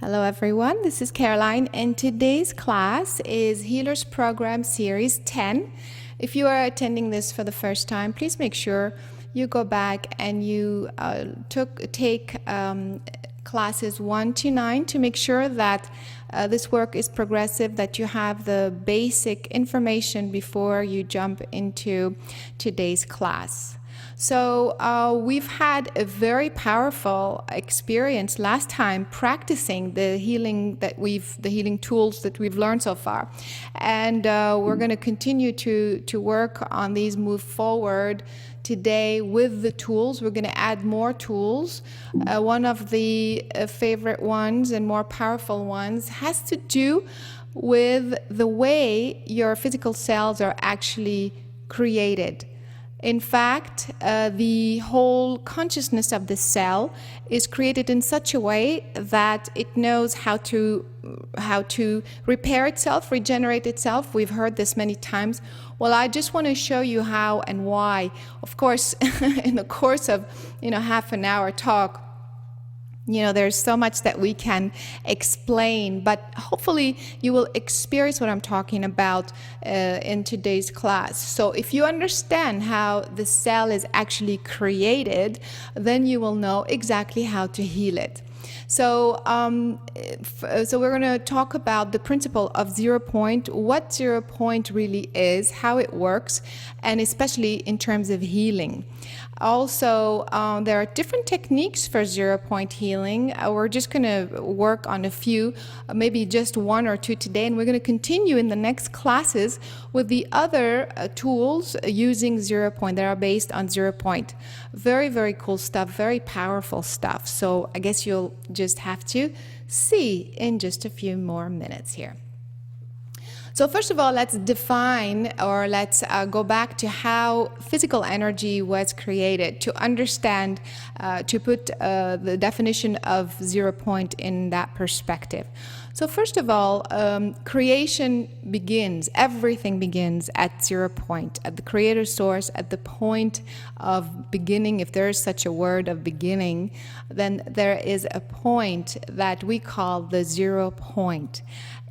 Hello everyone, this is Caroline and today's class is Healers Program Series 10. If you are attending this for the first time, please make sure you go back and you take classes 1 to 9 to make sure that this work is progressive, that you have the basic information before you jump into today's class. So we've had a very powerful experience last time practicing the healing tools that we've learned so far, and we're going to continue to work on these, move forward today with the tools. We're going to add more tools. One of the favorite ones and more powerful ones has to do with the way your physical cells are actually created. In fact, the whole consciousness of the cell is created in such a way that it knows how to repair itself, regenerate itself. We've heard this many times. Well, I just want to show you how and why. Of course, in the course of half an hour talk, there's so much that we can explain, but hopefully you will experience what I'm talking about in today's class. So if you understand how the cell is actually created, then you will know exactly how to heal it. So we're going to talk about the principle of 0 point, what 0 point really is, how it works, and especially in terms of healing. Also, there are different techniques for 0 point healing. We're just going to work on a few, maybe just one or two today, and we're going to continue in the next classes with the other tools using 0 point that are based on 0 point. Very, very cool stuff, very powerful stuff. So I guess you'll just have to see in just a few more minutes here. So first of all, let's define, or let's go back to how physical energy was created to understand, to put the definition of 0 point in that perspective. So first of all, creation begins, everything begins at 0 point, at the creator source, at the point of beginning. If there is such a word of beginning, then there is a point that we call the 0 point.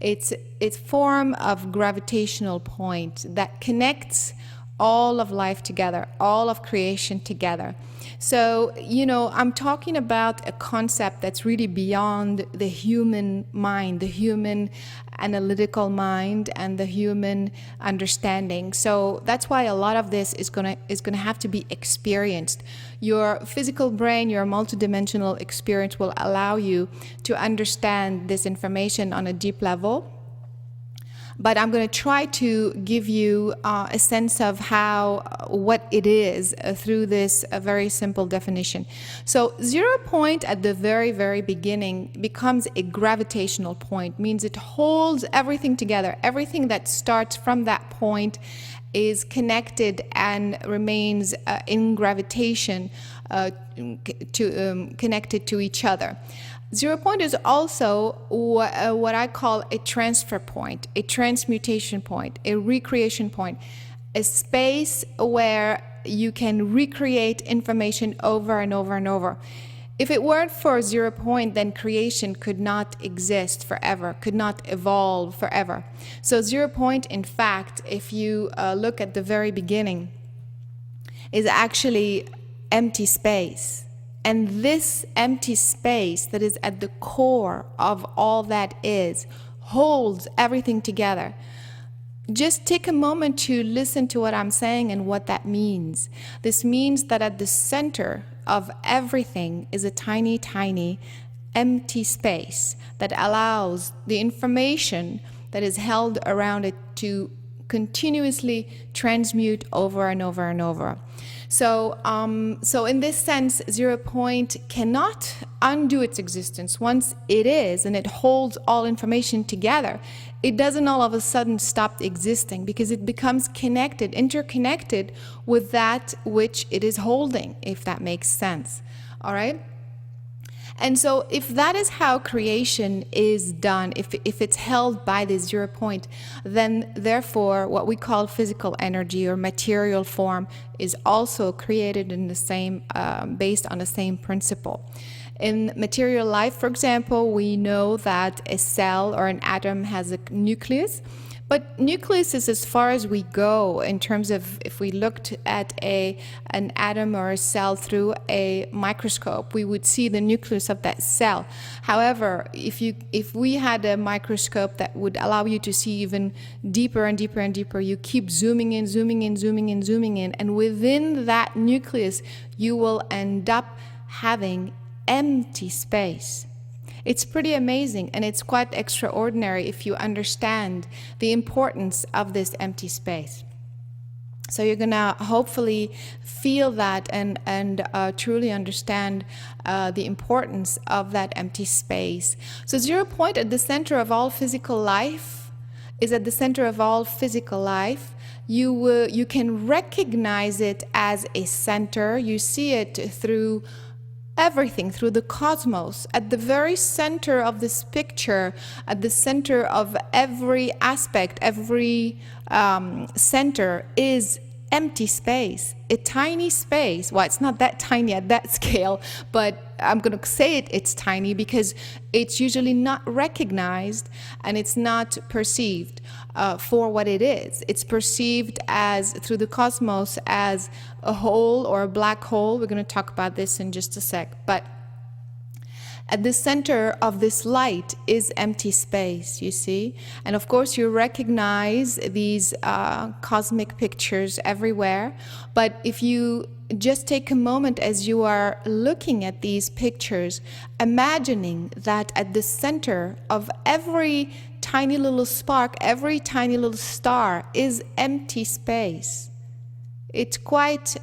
It's a form of gravitational point that connects all of life together, all of creation together. So, I'm talking about a concept that's really beyond the human mind, the human analytical mind, and the human understanding. So that's why a lot of this is gonna have to be experienced. Your physical brain, your multidimensional experience will allow you to understand this information on a deep level. But I'm going to try to give you a sense of what it is through this very simple definition. So 0 point at the very, very beginning becomes a gravitational point, means it holds everything together. Everything that starts from that point is connected and remains in gravitation connected to each other. 0 point is also what I call a transfer point, a transmutation point, a recreation point, a space where you can recreate information over and over and over. If it weren't for 0 point, then creation could not exist forever, could not evolve forever. So 0 point, in fact, if you look at the very beginning, is actually empty space. And this empty space that is at the core of all that is holds everything together. Just take a moment to listen to what I'm saying and what that means. This means that at the center of everything is a tiny, tiny empty space that allows the information that is held around it to continuously transmute over and over and over. So in this sense, 0 point cannot undo its existence. Once it is, and it holds all information together, it doesn't all of a sudden stop existing, because it becomes connected, interconnected with that which it is holding, if that makes sense. All right? And so if that is how creation is done, if it's held by the 0 point, then therefore what we call physical energy or material form is also created in the same, based on the same principle. In material life, for example, we know that a cell or an atom has a nucleus. But nucleus is as far as we go in terms of if we looked at an atom or a cell through a microscope, we would see the nucleus of that cell. However, if we had a microscope that would allow you to see even deeper and deeper and deeper, you keep zooming in, zooming in, zooming in, zooming in, and within that nucleus, you will end up having empty space. It's pretty amazing, and it's quite extraordinary if you understand the importance of this empty space. So you're gonna hopefully feel that and truly understand the importance of that empty space. So 0 point at the center of all physical life is at the center of all physical life. You can recognize it as a center. You see it through everything, through the cosmos. At the very center of this picture, at the center of every aspect, every center is empty space, a tiny space. Well, it's not that tiny at that scale, but I'm going to say it's tiny because it's usually not recognized and it's not perceived for what it is. It's perceived as, through the cosmos, as a hole or a black hole. We're going to talk about this in just a sec. But at the center of this light is empty space, you see? And of course, you recognize these cosmic pictures everywhere. But if you just take a moment as you are looking at these pictures, imagining that at the center of every tiny little spark, every tiny little star is empty space. It's quite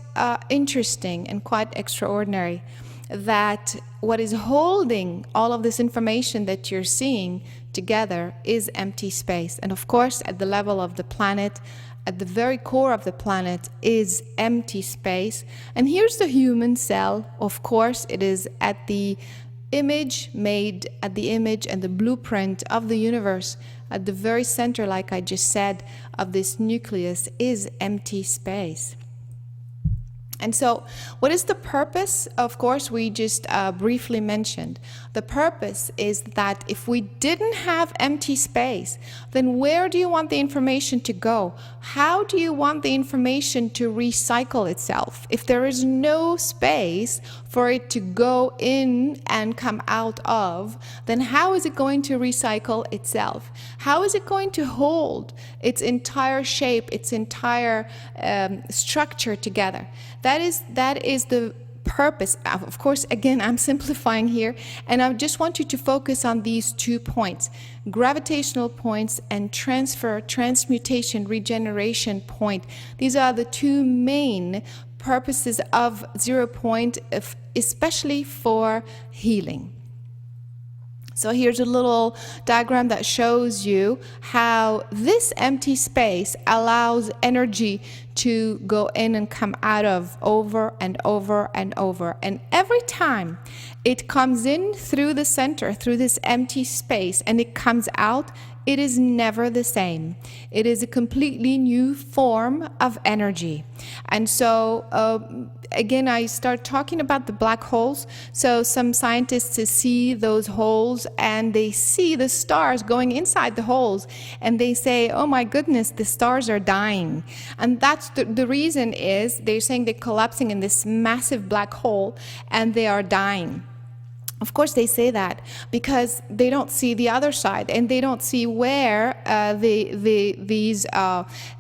interesting and quite extraordinary that what is holding all of this information that you're seeing together is empty space. And of course, at the level of the planet, at the very core of the planet is empty space. And here's the human cell. Of course, it is at the image made, at the image and the blueprint of the universe. At the very center, like I just said, of this nucleus is empty space. And so what is the purpose? Of course, we just briefly mentioned. The purpose is that if we didn't have empty space, then where do you want the information to go? How do you want the information to recycle itself? If there is no space for it to go in and come out of, then how is it going to recycle itself? How is it going to hold its entire shape, its entire structure together? That is the purpose. Of course, again, I'm simplifying here, and I just want you to focus on these 2 points: gravitational points and transmutation, regeneration point. These are the 2 main purposes of 0 point, especially for healing. So here's a little diagram that shows you how this empty space allows energy to go in and come out of over and over and over. And every time it comes in through the center, through this empty space, and it comes out, it is never the same. It is a completely new form of energy. And so, again, I start talking about the black holes. So some scientists see those holes and they see the stars going inside the holes, and they say, oh my goodness, the stars are dying. And that's the reason is they're saying they're collapsing in this massive black hole and they are dying. Of course, they say that because they don't see the other side, and they don't see where these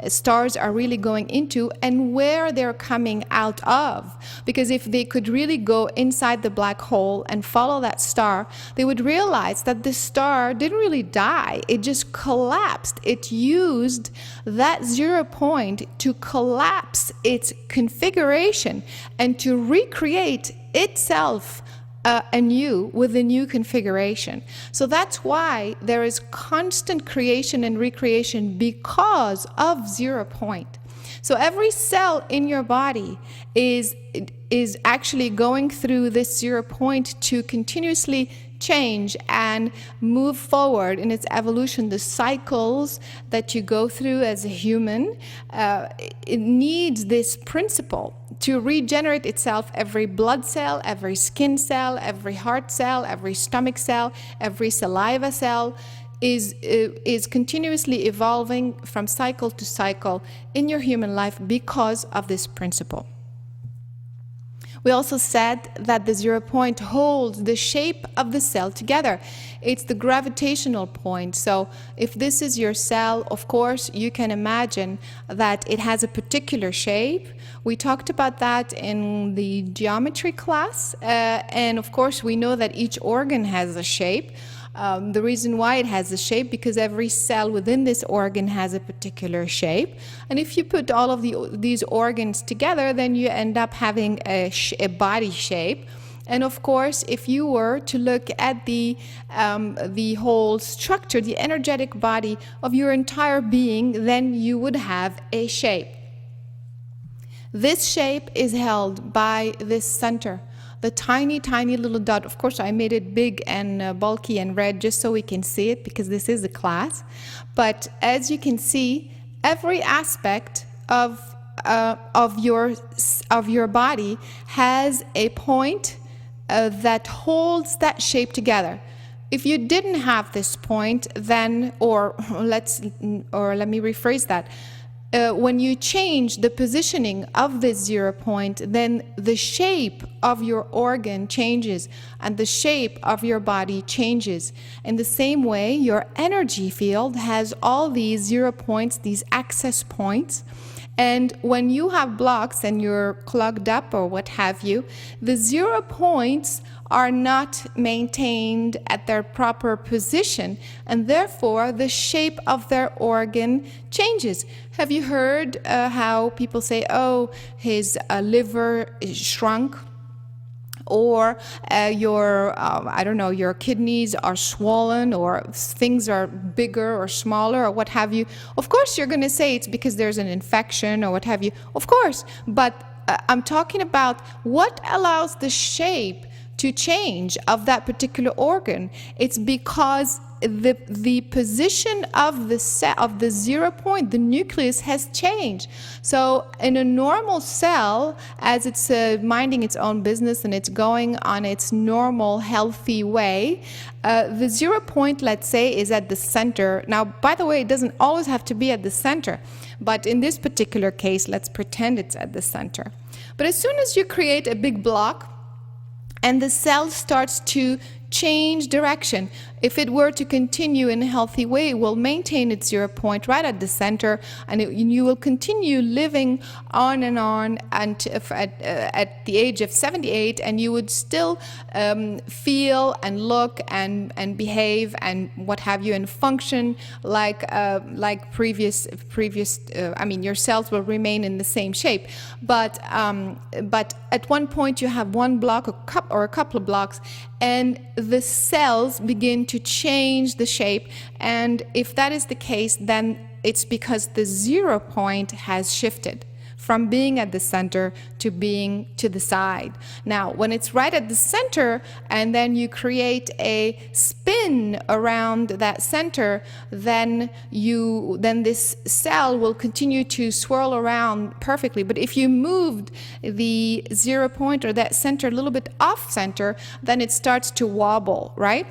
stars are really going into and where they're coming out of. Because if they could really go inside the black hole and follow that star, they would realize that the star didn't really die. It just collapsed. It used that 0 point to collapse its configuration and to recreate itself anew with a new configuration. So that's why there is constant creation and recreation because of 0 point. So every cell in your body is actually going through this 0 point to continuously change and move forward in its evolution, the cycles that you go through as a human, it needs this principle to regenerate itself. Every blood cell, every skin cell, every heart cell, every stomach cell, every saliva cell is continuously evolving from cycle to cycle in your human life because of this principle. We also said that the 0 point holds the shape of the cell together. It's the gravitational point. So if this is your cell, of course, you can imagine that it has a particular shape. We talked about that in the geometry class. And of course, we know that each organ has a shape. The reason why it has a shape, because every cell within this organ has a particular shape, and if you put all of these organs together, then you end up having a body shape. And of course, if you were to look at the whole structure, the energetic body of your entire being, then you would have a shape. This shape is held by this center, the tiny, tiny little dot. Of course, I made it big and bulky and red just so we can see it, because this is a class. But as you can see, every aspect of your body has a point that holds that shape together. If you didn't have this point, then, or let me rephrase that. When you change the positioning of this 0 point, then the shape of your organ changes and the shape of your body changes. In the same way, your energy field has all these 0 points, these access points. And when you have blocks and you're clogged up or what have you, the 0 points are not maintained at their proper position, and therefore the shape of their organ changes. Have you heard how people say, oh, his liver is shrunk? Or I don't know, your kidneys are swollen, or things are bigger or smaller, or what have you. Of course, you're going to say it's because there's an infection or what have you. Of course, but I'm talking about what allows the shape to change of that particular organ. It's because the position of the 0 point, the nucleus, has changed. So in a normal cell, as it's minding its own business and it's going on its normal healthy way, the 0 point, let's say, is at the center. Now, by the way, it doesn't always have to be at the center, but in this particular case, let's pretend it's at the center. But as soon as you create a big block and the cell starts to change direction, if it were to continue in a healthy way, it will maintain its 0 point right at the center, and you will continue living on and on at the age of 78, and you would still feel and look and behave and what have you, and function like previous. I mean, your cells will remain in the same shape, but at one point you have one block or a couple of blocks, and the cells begin to change the shape. And if that is the case, then it's because the 0 point has shifted from being at the center to being to the side. Now, when it's right at the center and then you create a spin around that center, then this cell will continue to swirl around perfectly. But if you moved the 0 point or that center a little bit off center, then it starts to wobble, right?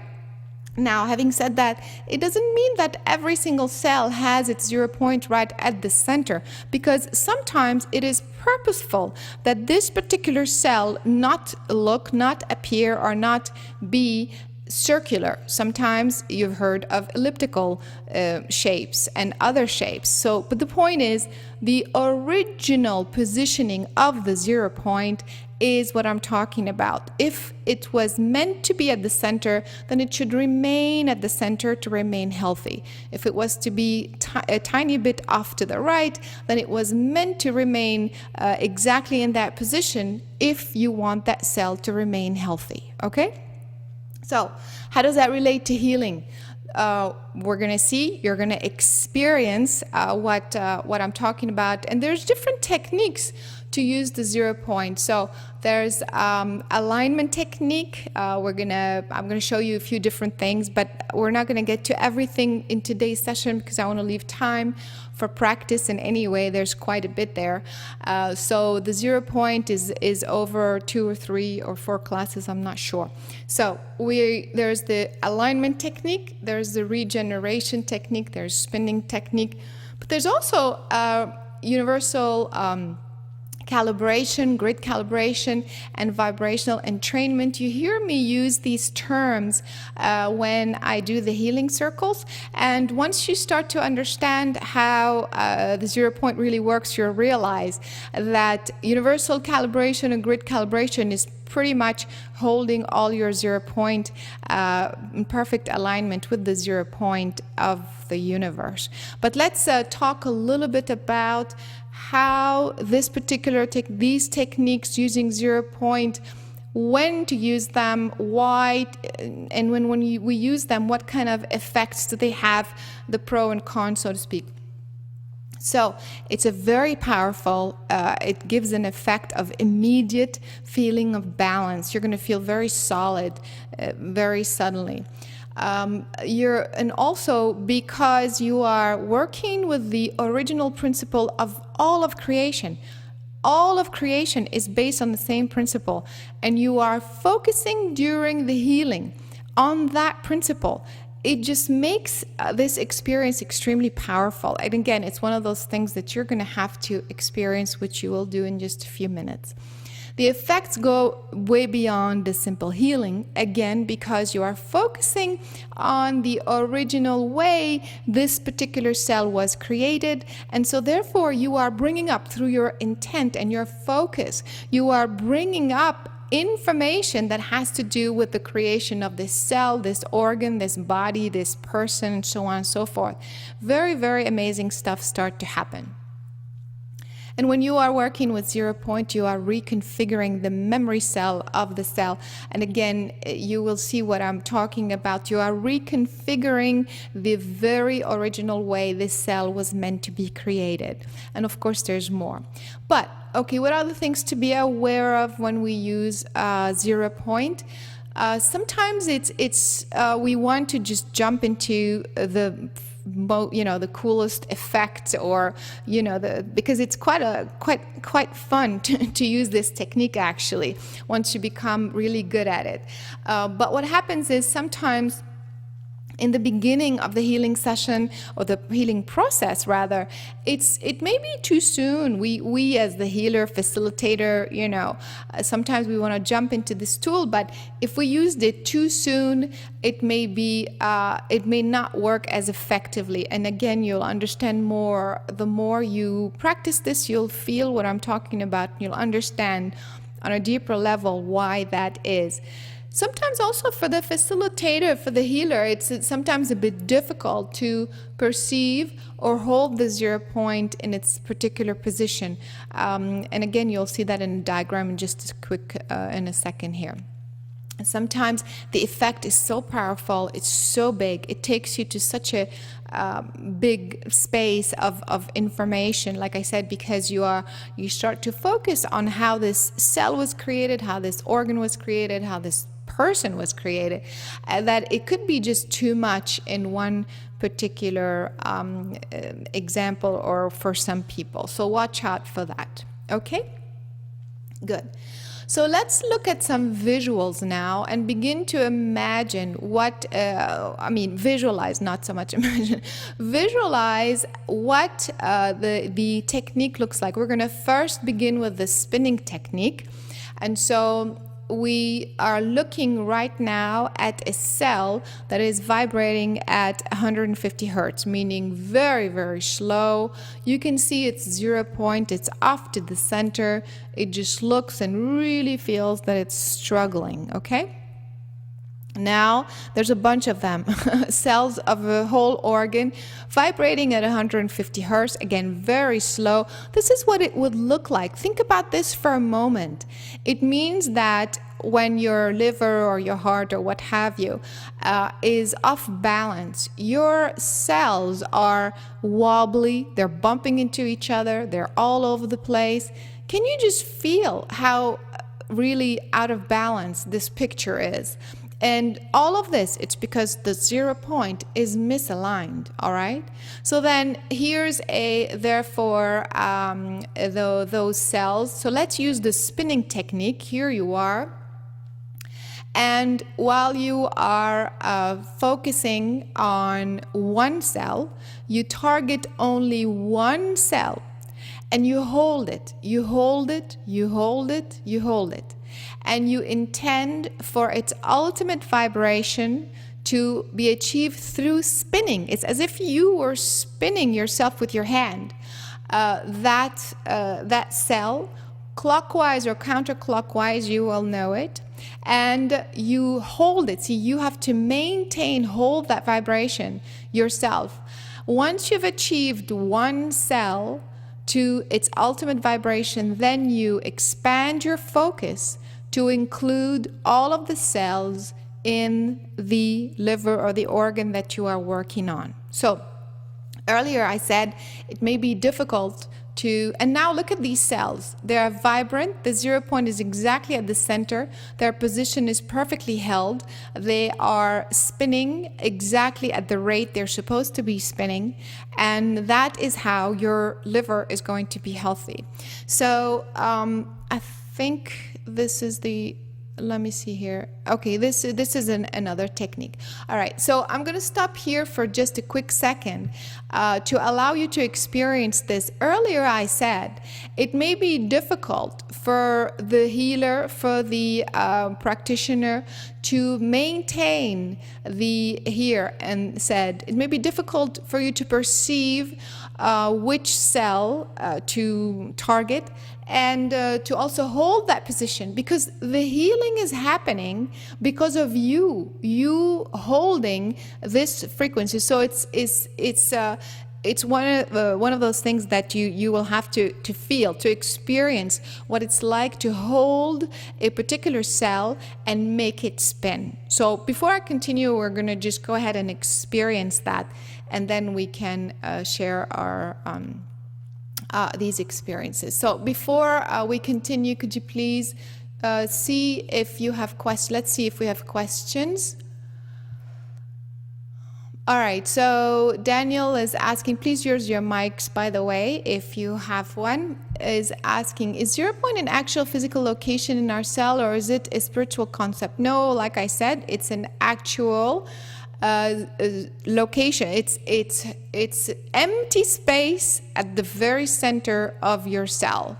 Now, having said that, it doesn't mean that every single cell has its 0 point right at the center, because sometimes it is purposeful that this particular cell not appear or not be circular. Sometimes you've heard of elliptical shapes and other shapes. So, but the point is, the original positioning of the 0 point is what I'm talking about. If it was meant to be at the center, then it should remain at the center to remain healthy. If it was to be a tiny bit off to the right, then it was meant to remain exactly in that position if you want that cell to remain healthy, okay? So, how does that relate to healing? We're going to see, you're going to experience what I'm talking about. And there's different techniques to use the 0 point. So there's alignment technique. I'm gonna show you a few different things, but we're not gonna get to everything in today's session because I want to leave time for practice. And anyway, there's quite a bit there. So the 0 point is over 2 or 3 or 4 classes, I'm not sure. So there's the alignment technique, there's the regeneration technique, there's spinning technique, but there's also universal calibration, grid calibration, and vibrational entrainment. You hear me use these terms when I do the healing circles, and once you start to understand how the 0 point really works, you'll realize that universal calibration and grid calibration is pretty much holding all your 0 point in perfect alignment with the 0 point of the universe. But let's talk a little bit about how these techniques using 0 point, when to use them, why, and when we use them, what kind of effects do they have, the pro and con, so to speak. So it's a very powerful, it gives an effect of immediate feeling of balance. You're going to feel very solid, very suddenly. And also because you are working with the original principle of all of creation. All of creation is based on the same principle, and you are focusing during the healing on that principle. It just makes this experience extremely powerful. And again, it's one of those things that you're going to have to experience, which you will do in just a few minutes. The effects go way beyond the simple healing, again, because you are focusing on the original way this particular cell was created. And so therefore, you are bringing up, through your intent and your focus, you are bringing up information that has to do with the creation of this cell, this organ, this body, this person, and so on and so forth. Very, very amazing stuff start to happen. And when you are working with 0 point, you are reconfiguring the memory cell of the cell. And again, you will see what I'm talking about. You are reconfiguring the very original way this cell was meant to be created. And of course, there's more. But, okay, what are the things to be aware of when we use 0 point? Sometimes we want to just jump into the coolest effect, or because it's quite fun to use this technique actually once you become really good at it. But what happens is sometimes in the beginning of the healing session, or the healing process rather, it may be too soon. We as the healer, facilitator, sometimes we want to jump into this tool, but if we used it too soon, it may not work as effectively. And again, you'll understand more. The more you practice this, you'll feel what I'm talking about. You'll understand on a deeper level why that is. Sometimes also for the facilitator, for the healer, it's sometimes a bit difficult to perceive or hold the 0 point in its particular position. And again, you'll see that in a diagram in just in a second here. And sometimes the effect is so powerful, it's so big, it takes you to such a big space of information, like I said, because you start to focus on how this cell was created, how this organ was created, how this person was created, that it could be just too much in one particular example or for some people. So watch out for that. Okay? Good. So let's look at some visuals now and begin to imagine visualize, not so much imagine, visualize what the technique looks like. We're going to first begin with the spinning technique. And so we are looking right now at a cell that is vibrating at 150 hertz, meaning very, very slow. You can see it's 0 point, it's off to the center. It just looks and really feels that it's struggling, okay? Now, there's a bunch of them, cells of a whole organ vibrating at 150 hertz, again, very slow. This is what it would look like. Think about this for a moment. It means that when your liver or your heart or what have you is off balance, your cells are wobbly, they're bumping into each other, they're all over the place. Can you just feel how really out of balance this picture is? And all of this, it's because the 0 point is misaligned, all right? So then here's therefore, those cells. So let's use the spinning technique. Here you are. And while you are focusing on one cell, you target only one cell. And you hold it, you hold it, you hold it, you hold it. And you intend for its ultimate vibration to be achieved through spinning. It's as if you were spinning yourself with your hand. That cell, clockwise or counterclockwise, you will know it. And you hold it. See, you have to hold that vibration yourself. Once you've achieved one cell to its ultimate vibration, then you expand your focus to include all of the cells in the liver or the organ that you are working on. So earlier I said it may be difficult to, and now look at these cells. They are vibrant. The 0 point is exactly at the center. Their position is perfectly held. They are spinning exactly at the rate they're supposed to be spinning. And that is how your liver is going to be healthy. So I think this is let me see here. Okay, this is another technique. All right, so I'm going to stop here for just a quick second to allow you to experience this. Earlier I said it may be difficult for the healer, for the practitioner to maintain and said it may be difficult for you to perceive which cell to target and to also hold that position, because the healing is happening because of you holding this frequency. So it's one of those things that you will have to feel, to experience what it's like to hold a particular cell and make it spin. So before I continue, we're going to just go ahead and experience that, and then we can share our these experiences. So before we continue, could you please see if you have questions? Let's see if we have questions. All right, so Daniel is asking, please use your mics, by the way, if you have one, is asking, is 0 point an actual physical location in our cell, or is it a spiritual concept? No, like I said, it's an actual location. It's empty space at the very center of your cell.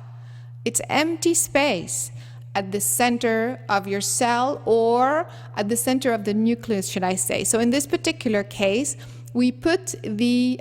It's empty space at the center of your cell, or at the center of the nucleus, should I say. So in this particular case, we put the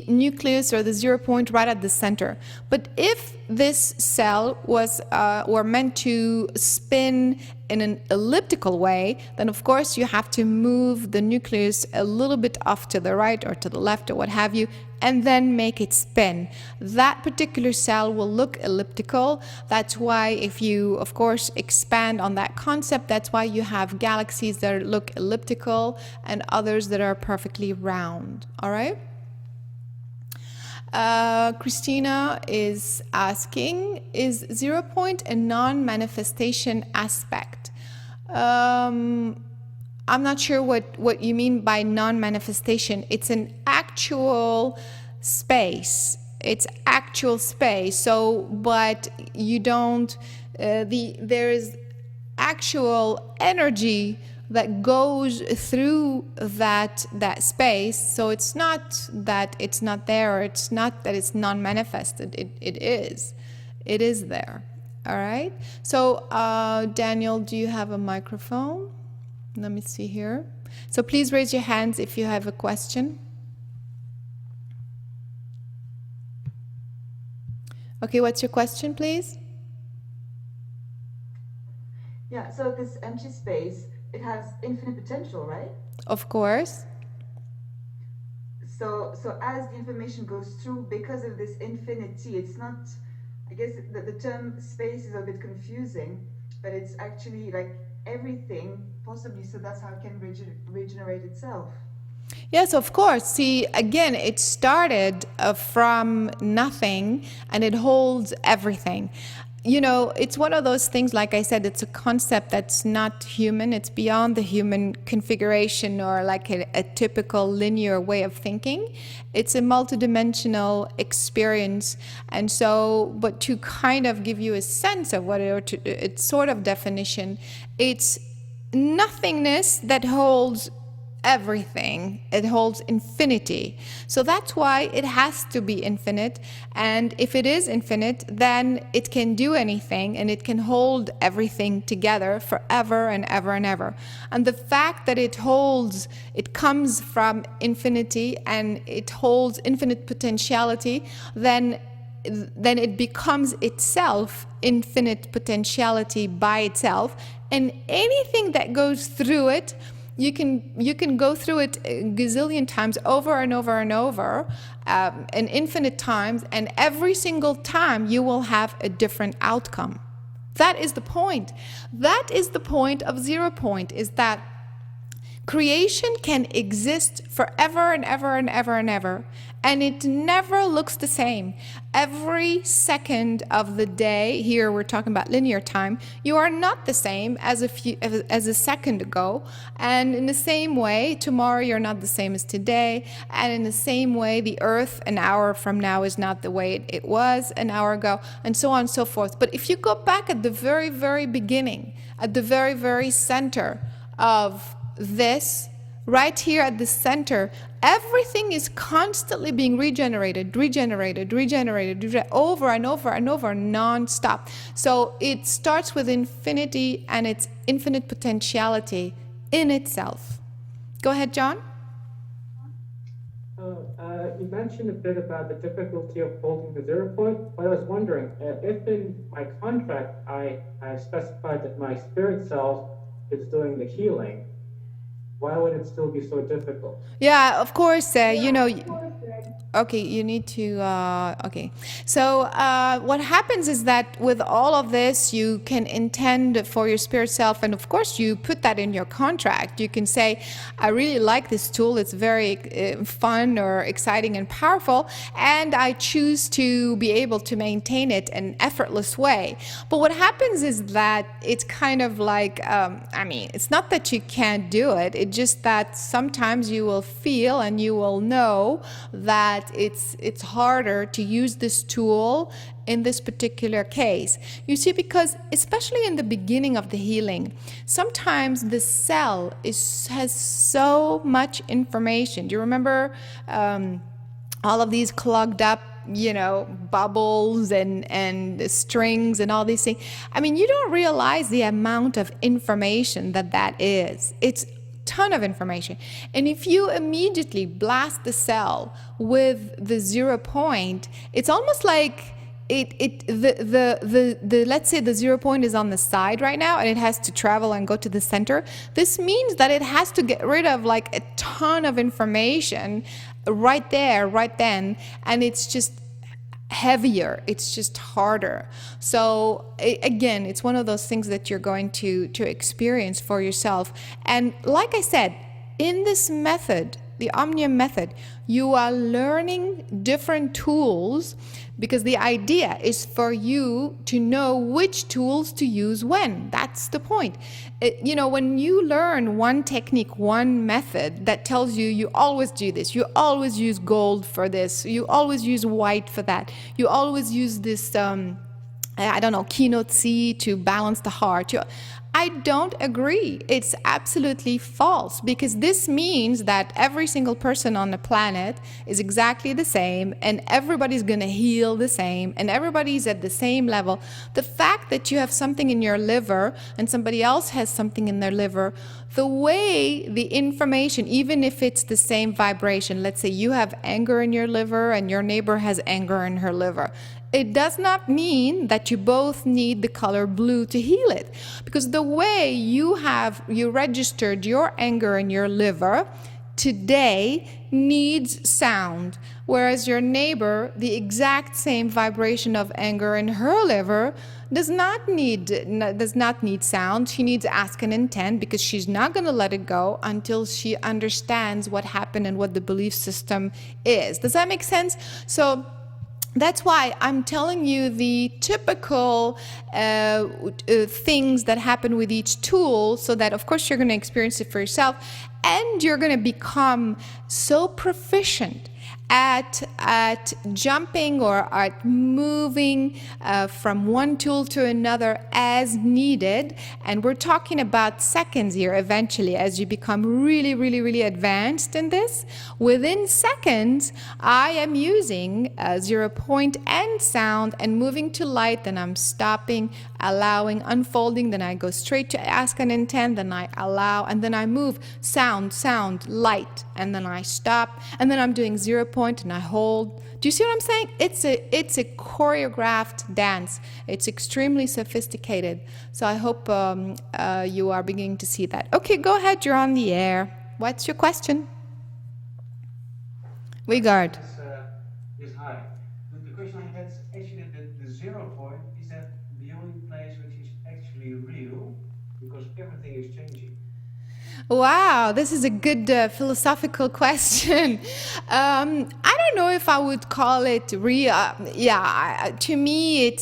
nucleus or the 0 point right at the center. But if this cell were meant to spin in an elliptical way, then of course you have to move the nucleus a little bit off to the right or to the left or what have you, and then make it spin. That particular cell will look elliptical. That's why if you, of course, expand on that concept, that's why you have galaxies that look elliptical and others that are perfectly round. All right? Christina is asking, is 0 point a non-manifestation aspect? I'm not sure what you mean by non-manifestation. It's an actual space. It's actual space. So, but you don't, there is actual energy that goes through that space. So it's not that it's not there, or it's not that it's non-manifested. It is there. All right. So Daniel, do you have a microphone? Let me see here. So please raise your hands if you have a question. Okay, what's your question, please? Yeah, so this empty space, it has infinite potential, right? Of course. So as the information goes through, because of this infinity, it's not, I guess the term space is a bit confusing, but it's actually like everything possibly, so that's how it can regenerate itself. Yes, of course. See, again, it started from nothing and it holds everything. You know, it's one of those things, like I said, it's a concept that's not human. It's beyond the human configuration or like a typical linear way of thinking. It's a multidimensional experience. And so, but to kind of give you a sense of what its sort of definition, it's nothingness that holds everything. It holds infinity. So that's why it has to be infinite. And if it is infinite, then it can do anything and it can hold everything together forever and ever and ever. And the fact that it comes from infinity and it holds infinite potentiality, then it becomes itself infinite potentiality by itself. And anything that goes through it, you can go through it a gazillion times over and over and over, an infinite times, and every single time you will have a different outcome. That is the point. That is the point of 0 point, is that creation can exist forever and ever and ever and ever, and it never looks the same. Every second of the day, here we're talking about linear time, you are not the same as a second ago, and in the same way, tomorrow you're not the same as today, and in the same way, the earth an hour from now is not the way it was an hour ago, and so on and so forth. But if you go back at the very, very beginning, at the very, very center of this, right here at the center, everything is constantly being regenerated over and over and over, non-stop. So it starts with infinity and its infinite potentiality in itself. Go ahead, John. You mentioned a bit about the difficulty of holding the 0 point, but I was wondering if in my contract I specified that my spirit self is doing the healing, why would it still be so difficult? Yeah, of course, okay, you need to, okay. So what happens is that with all of this, you can intend for your spirit self, and of course you put that in your contract. You can say, I really like this tool, it's very fun or exciting and powerful, and I choose to be able to maintain it in an effortless way. But what happens is that it's kind of like, it's not that you can't do it, it's just that sometimes you will feel and you will know that it's harder to use this tool in this particular case. You see, because especially in the beginning of the healing, sometimes the cell has so much information. Do you remember all of these clogged up, bubbles and strings and all these things? You don't realize the amount of information that is. It's ton of information. And if you immediately blast the cell with the 0 point, it's almost like let's say the 0 point is on the side right now and it has to travel and go to the center. This means that it has to get rid of like a ton of information right there, right then, and it's just heavier, it's just harder. So again, it's one of those things that you're going to experience for yourself. And like I said, in this method, the Omnium method, you are learning different tools, because the idea is for you to know which tools to use when. That's the point. When you learn one technique, one method that tells you always do this, you always use gold for this, you always use white for that, you always use this keynote C to balance the heart. I don't agree. It's absolutely false, because this means that every single person on the planet is exactly the same, and everybody's going to heal the same, and everybody's at the same level. The fact that you have something in your liver and somebody else has something in their liver, the way the information, even if it's the same vibration, let's say you have anger in your liver and your neighbor has anger in her liver, it does not mean that you both need the color blue to heal it, because the way you registered your anger in your liver today needs sound, whereas your neighbor, the exact same vibration of anger in her liver, does not need sound. She needs ask and intent, because she's not going to let it go until she understands what happened and what the belief system is. Does that make sense? So that's why I'm telling you the typical things that happen with each tool, so that of course you're going to experience it for yourself, and you're going to become so proficient at jumping or at moving from one tool to another as needed. And we're talking about seconds here eventually, as you become really, really, really advanced in this. Within seconds, I am using 0 point and sound and moving to light, then I'm stopping, allowing, unfolding, then I go straight to ask and intent, then I allow, and then I move sound, light, and then I stop, and then I'm doing 0 point and I hold. Do you see what I'm saying? It's a choreographed dance. It's extremely sophisticated. So I hope you are beginning to see that. Okay, go ahead, you're on the air. What's your question? Wigard. Yes, hi. The question I had is actually the 0 point, is that the only place which is actually real? Because everything is changing. Wow, this is a good philosophical question. I don't know if I would call it real. To me,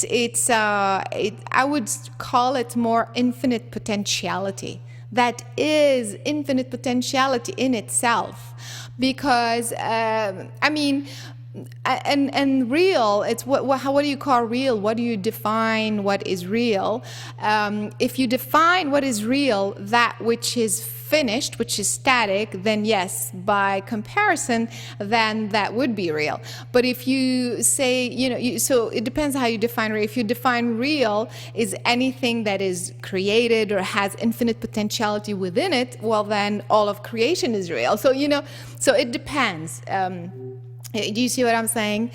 I would call it more infinite potentiality. That is infinite potentiality in itself, because and real, it's what do you call real? What do you define what is real? If you define what is real, that which is finished, which is static, then yes, by comparison, then that would be real. But if you say, so it depends how you define real. If you define real is anything that is created or has infinite potentiality within it, well, then all of creation is real. So, so it depends. Do you see what I'm saying?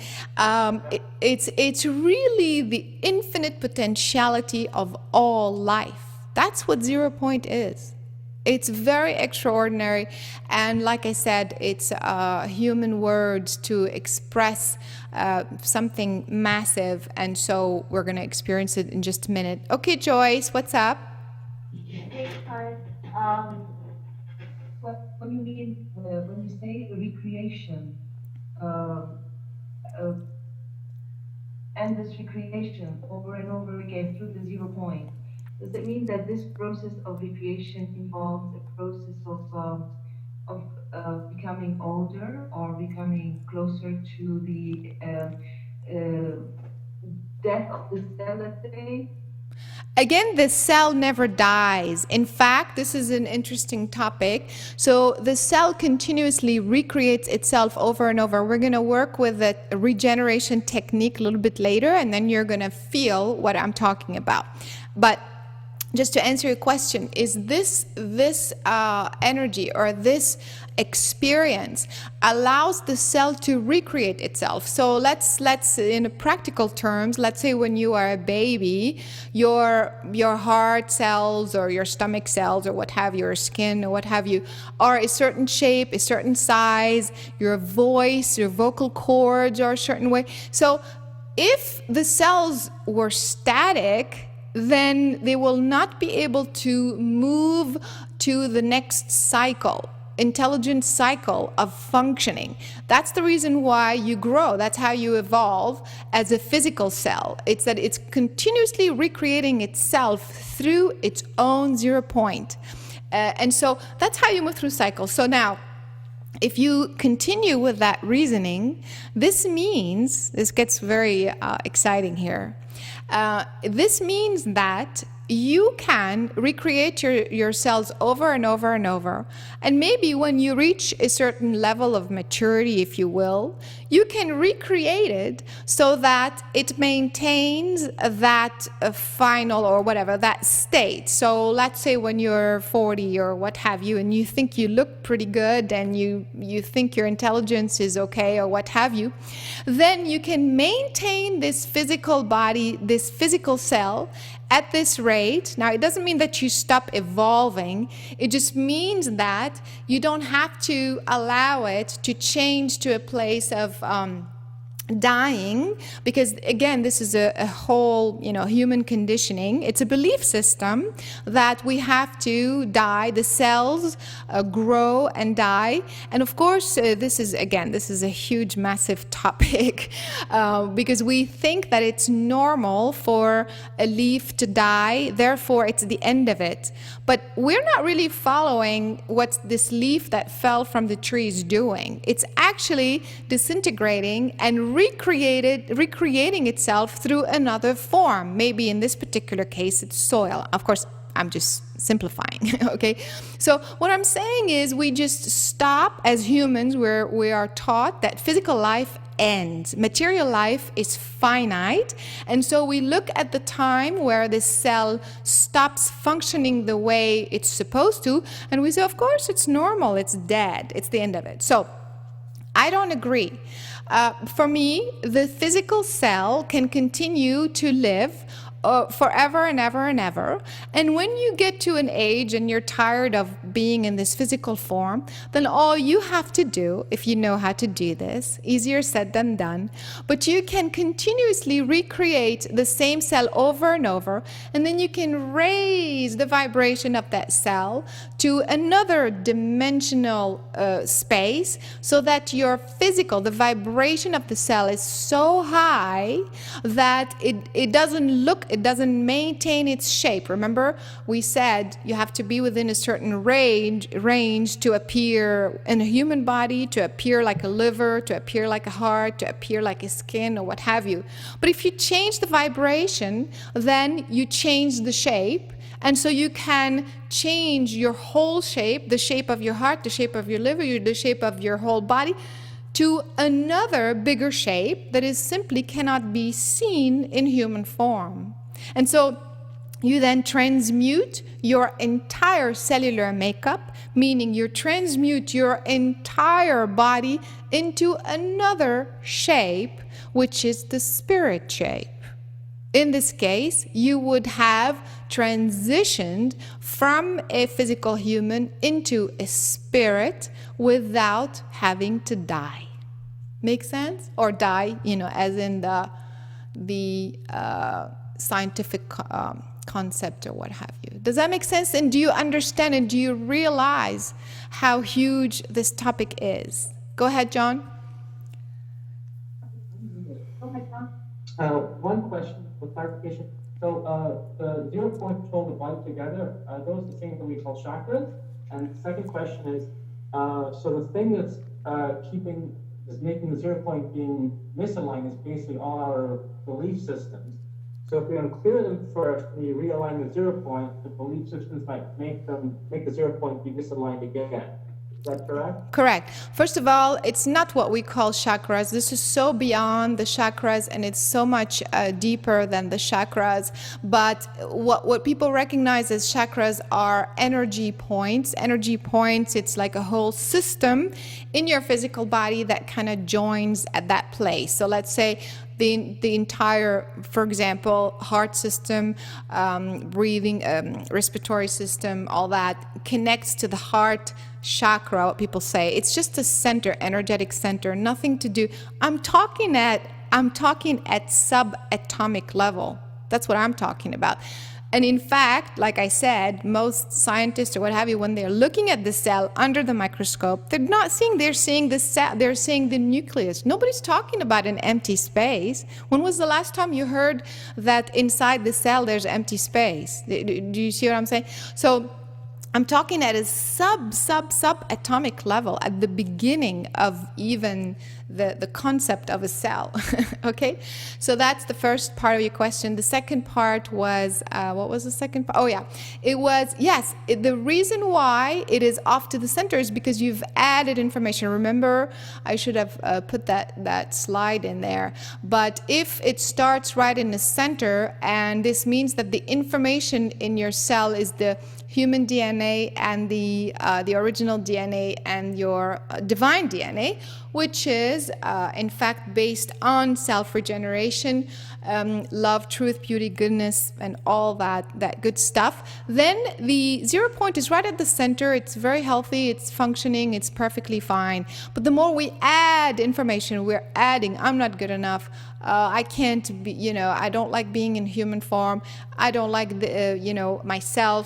It's really the infinite potentiality of all life. That's what 0 point is. It's very extraordinary, and like I said, it's human words to express something massive, and so we're going to experience it in just a minute. Okay, Joyce, what's up? Hey, hi. What do you mean when you say recreation? Endless recreation over and over again through the 0 point. Does it mean that this process of recreation involves a process of becoming older or becoming closer to the death of the cell, let's say? Again, the cell never dies. In fact, this is an interesting topic. So the cell continuously recreates itself over and over. We're going to work with a regeneration technique a little bit later, and then you're going to feel what I'm talking about. But just to answer your question, is this energy or this experience allows the cell to recreate itself. So let's in practical terms, let's say when you are a baby, your heart cells or your stomach cells or what have you, your skin or what have you, are a certain shape, a certain size, your voice, your vocal cords are a certain way. So if the cells were static, then they will not be able to move to the next cycle, intelligent cycle of functioning. That's the reason why you grow. That's how you evolve as a physical cell. It's that it's continuously recreating itself through its own 0 point. And so that's how you move through cycles. So now, if you continue with that reasoning, this means, this gets very exciting here. This means that you can recreate your cells over and over and over. And maybe when you reach a certain level of maturity, if you will, you can recreate it so that it maintains that final or whatever, that state. So let's say when you're 40 or what have you, and you think you look pretty good and you think your intelligence is okay or what have you, then you can maintain this physical body, this physical cell at this rate. Now, it doesn't mean that you stop evolving. It just means that you don't have to allow it to change to a place of dying, because again, this is a whole, human conditioning. It's a belief system that we have to die. The cells grow and die. And of course, this is a huge, massive topic because we think that it's normal for a leaf to die, therefore it's the end of it. But we're not really following what this leaf that fell from the tree is doing. It's actually disintegrating and recreating itself through another form. Maybe in this particular case, it's soil. Of course, I'm just simplifying, okay? So what I'm saying is we just stop as humans where we are taught that physical life ends. Material life is finite. And so we look at the time where the cell stops functioning the way it's supposed to, and we say, of course, it's normal, it's dead, it's the end of it. So I don't agree. For me, the physical cell can continue to live forever and ever and ever. And when you get to an age and you're tired of being in this physical form, then all you have to do, if you know how to do this, easier said than done, but you can continuously recreate the same cell over and over, and then you can raise the vibration of that cell to another dimensional space, so that your physical, the vibration of the cell is so high that it doesn't maintain its shape. Remember, we said you have to be within a certain range to appear in a human body, to appear like a liver, to appear like a heart, to appear like a skin, or what have you. But if you change the vibration, then you change the shape. And so you can change your whole shape, the shape of your heart, the shape of your liver, the shape of your whole body, to another bigger shape that is simply cannot be seen in human form. And so you then transmute your entire cellular makeup, meaning you transmute your entire body into another shape, which is the spirit shape. In this case, you would have transitioned from a physical human into a spirit without having to die. Make sense? Or die, as in the scientific concept or what have you. Does that make sense? And do you understand and do you realize how huge this topic is? Go ahead, John. One question for clarification. So the 0 point which hold the body together, are those the same that we call chakras? And the second question is, so the thing that's making the 0 point being misaligned is basically all our belief systems. So if we unclear them first, and you realign the 0 point, the belief systems might make the 0 point be misaligned again. Is that correct? Correct. First of all, it's not what we call chakras. This is so beyond the chakras, and it's so much deeper than the chakras. But what people recognize as chakras are energy points. Energy points, it's like a whole system in your physical body that kind of joins at that place. So let's say the entire, for example, heart system, breathing, respiratory system, all that connects to the heart chakra, what people say. It's just a center, energetic center, nothing to do. I'm talking at subatomic level. That's what I'm talking about. And in fact, like I said, most scientists or what have you, when they're looking at the cell under the microscope, they're not seeing, they're seeing the cell, they're seeing the nucleus. Nobody's talking about an empty space. When was the last time you heard that inside the cell there's empty space? Do you see what I'm saying? So I'm talking at a subatomic level, at the beginning of even the concept of a cell. Okay, so that's the first part of your question. The second part was, what was the second part? Oh yeah, it was, yes, the reason why it is off to the center is because you've added information. Remember, I should have put that slide in there. But if it starts right in the center, and this means that the information in your cell is the human DNA and the original DNA and your divine DNA, which is is, in fact, based on self-regeneration, love, truth, beauty, goodness, and all that good stuff, then the 0 point is right at the center. It's very healthy, it's functioning, it's perfectly fine. But the more we add information, we're adding, I'm not good enough, I can't be, you know, I don't like being in human form, I don't like the, you know, myself.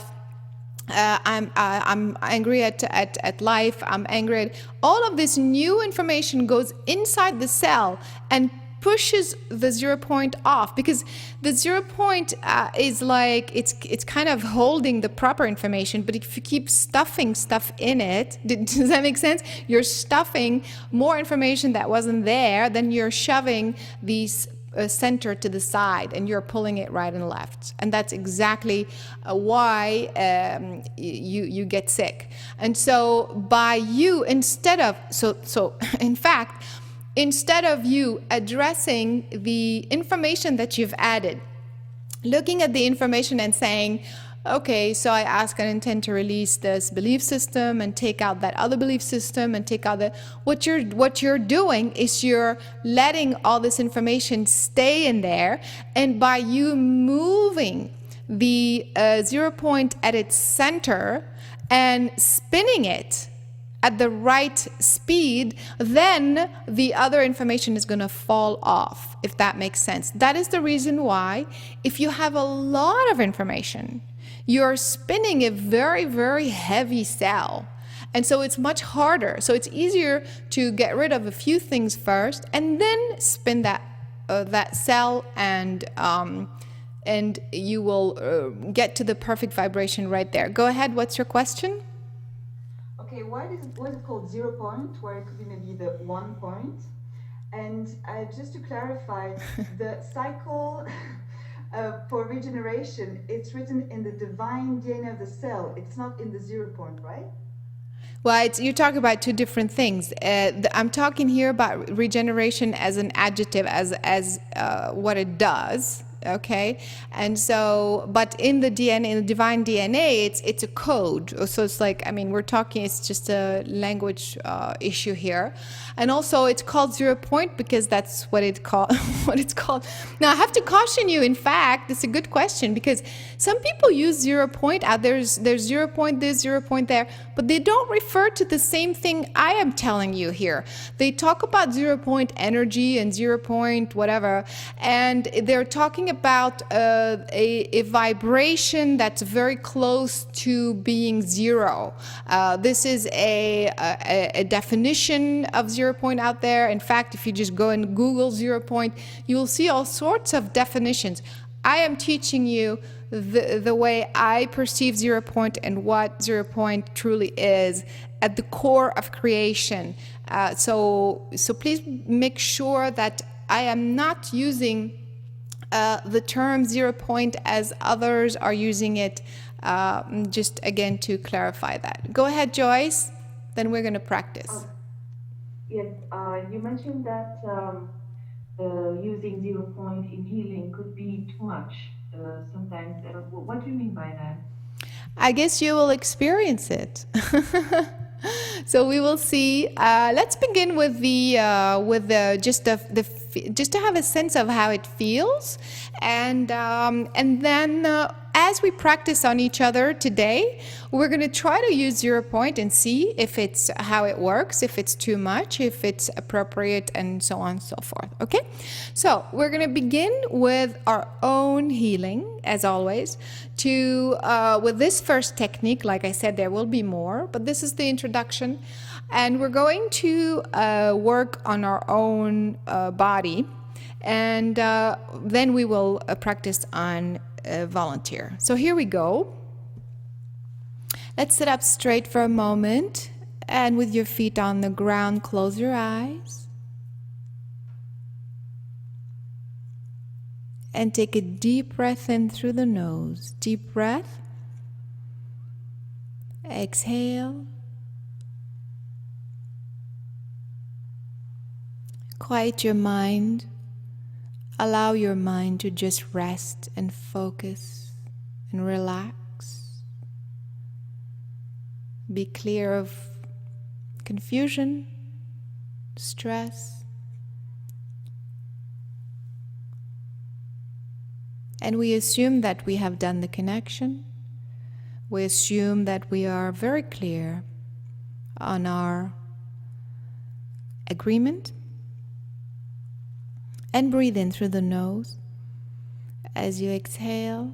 I'm angry at life, I'm angry at all of this new information goes inside the cell and pushes the 0 point off, because the 0 point is like it's kind of holding the proper information, but if you keep stuffing stuff in it, does that make sense? You're stuffing more information that wasn't there, then you're shoving these center to the side and you're pulling it right and left, and that's exactly why you get sick. And so by you, instead of in fact, instead of you addressing the information that you've added, looking at the information and saying, okay, so I ask and intend to release this belief system and take out that other belief system and take out the, what you're doing is you're letting all this information stay in there, and by you moving the 0 point at its center and spinning it at the right speed, then the other information is going to fall off, if that makes sense. That is the reason why, if you have a lot of information, you're spinning a very, very heavy cell. And so it's much harder. So it's easier to get rid of a few things first and then spin that cell, and you will get to the perfect vibration right there. Go ahead, what's your question? Okay, why was it called 0 point, where it could be maybe the 1 point? And just to clarify, the cycle for regeneration, it's written in the divine DNA of the cell. It's not in the 0 point, right? Well, you're talking about two different things. I'm talking here about regeneration as an adjective, as what it does. Okay, and so, but in the DNA, in the divine DNA, it's a code. So it's like, I mean, we're talking, it's just a language issue here, and also it's called 0 point because that's what it's called. What it's called. Now, I have to caution you. In fact, it's a good question, because some people use 0 point out there's 0 point this, 0 point there, but they don't refer to the same thing I am telling you here. They talk about 0 point energy and 0 point whatever, and they're talking about a vibration that's very close to being zero. This is a definition of 0 point out there. In fact, if you just go and Google 0 point, you will see all sorts of definitions. I am teaching you the way I perceive 0 point and what 0 point truly is at the core of creation. So please make sure that I am not using the term 0 point as others are using it, just again to clarify that. Go ahead, Joyce, then we're going to practice. Yes, you mentioned that using 0 point in healing could be too much sometimes. What do you mean by that? I guess you will experience it. So we will see. Let's begin with just to have a sense of how it feels, and then as we practice on each other today, we're going to try to use 0 point and see if it's how it works, if it's too much, if it's appropriate, and so on and so forth. Okay, so we're going to begin with our own healing, as always. With this first technique, like I said, there will be more, but this is the introduction, and we're going to work on our own body, and then we will practice on volunteer. So here we go. Let's sit up straight for a moment, and with your feet on the ground, close your eyes and take a deep breath in through the nose. Deep breath. Exhale. Quiet your mind. Allow your mind to just rest and focus and relax. Be clear of confusion, stress, And we assume that we have done the connection. We assume that we are very clear on our agreement. And breathe in through the nose. As you exhale,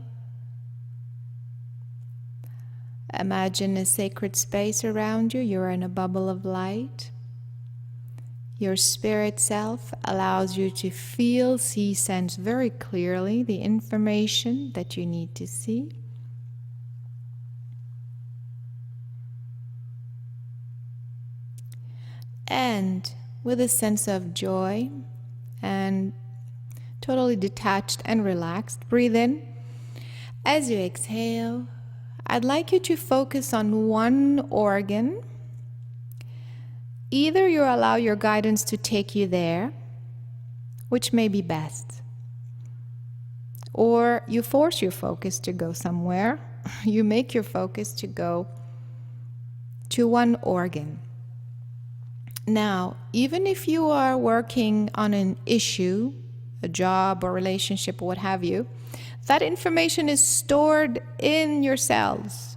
imagine a sacred space around you. You're in a bubble of light. Your spirit self allows you to feel, see, sense very clearly the information that you need to see. And with a sense of joy and totally detached and relaxed, breathe in. As you exhale, I'd like you to focus on one organ. Either you allow your guidance to take you there, which may be best, or you force your focus to go somewhere. You make your focus to go to one organ. Now, even if you are working on an issue, a job or relationship or what have you, that information is stored in your cells.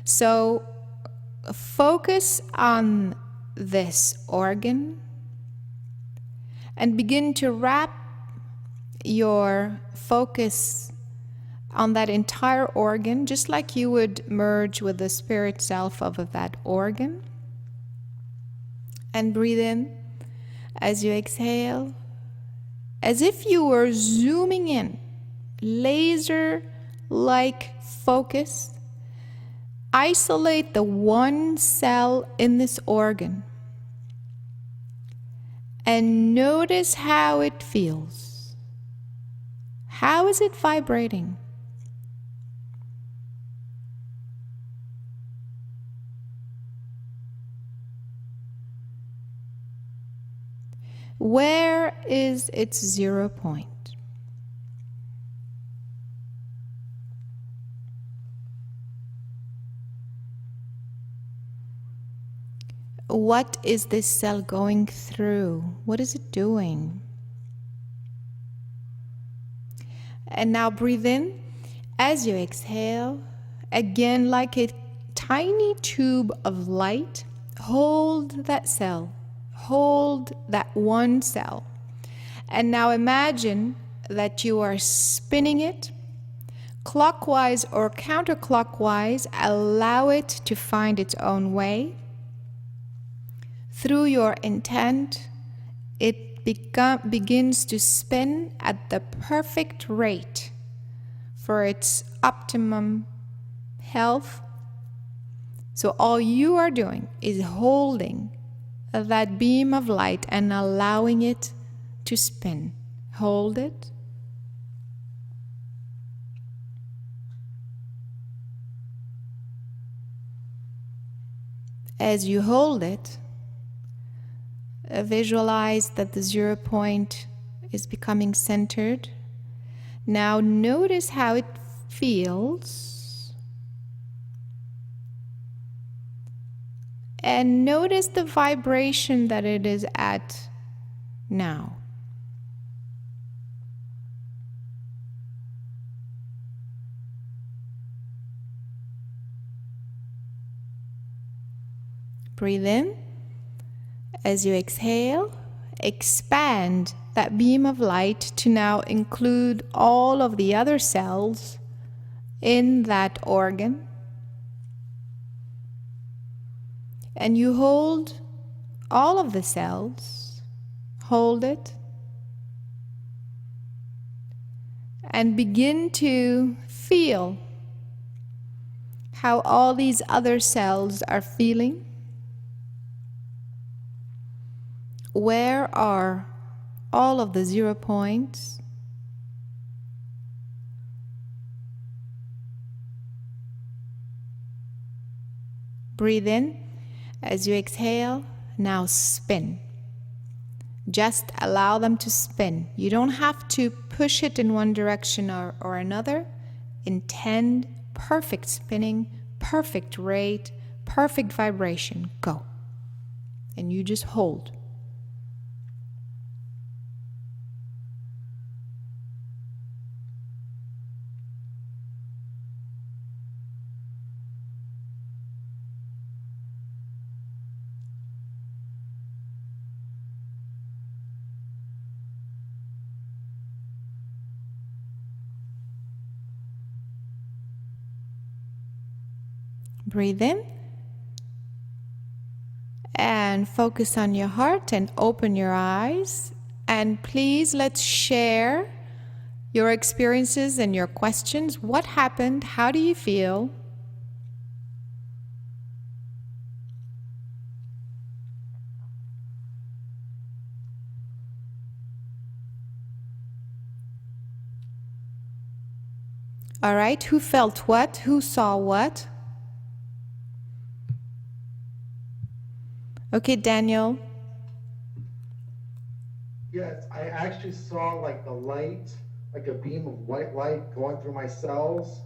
So focus on this organ and begin to wrap your focus on that entire organ, just like you would merge with the spirit self of that organ. And breathe in as you exhale, as if you were zooming in, laser-like focus. Isolate the one cell in this organ and notice how it feels. How is it vibrating? Where is its 0 point? What is this cell going through? What is it doing? And now breathe in. As you exhale, again like a tiny tube of light, hold that cell. Hold that one cell. And now imagine that you are spinning it clockwise or counterclockwise. Allow it to find its own way. Through your intent, it begins to spin at the perfect rate for its optimum health. So all you are doing is holding that beam of light and allowing it to spin. Hold it. As you hold it, visualize that the 0 point is becoming centered. Now notice how it feels. And notice the vibration that it is at now. Breathe in. As you exhale, expand that beam of light to now include all of the other cells in that organ. And you hold all of the cells, hold it, and begin to feel how all these other cells are feeling. Where are all of the 0 points? Breathe in. As you exhale, now spin. Just allow them to spin. You don't have to push it in one direction or another. Intend perfect spinning, perfect rate, perfect vibration. Go. And you just hold. Breathe in. And focus on your heart and open your eyes. And please, let's share your experiences and your questions. What happened? How do you feel? All right, who felt what? Who saw what? Okay, Daniel. Yes, I actually saw like the light, like a beam of white light going through my cells.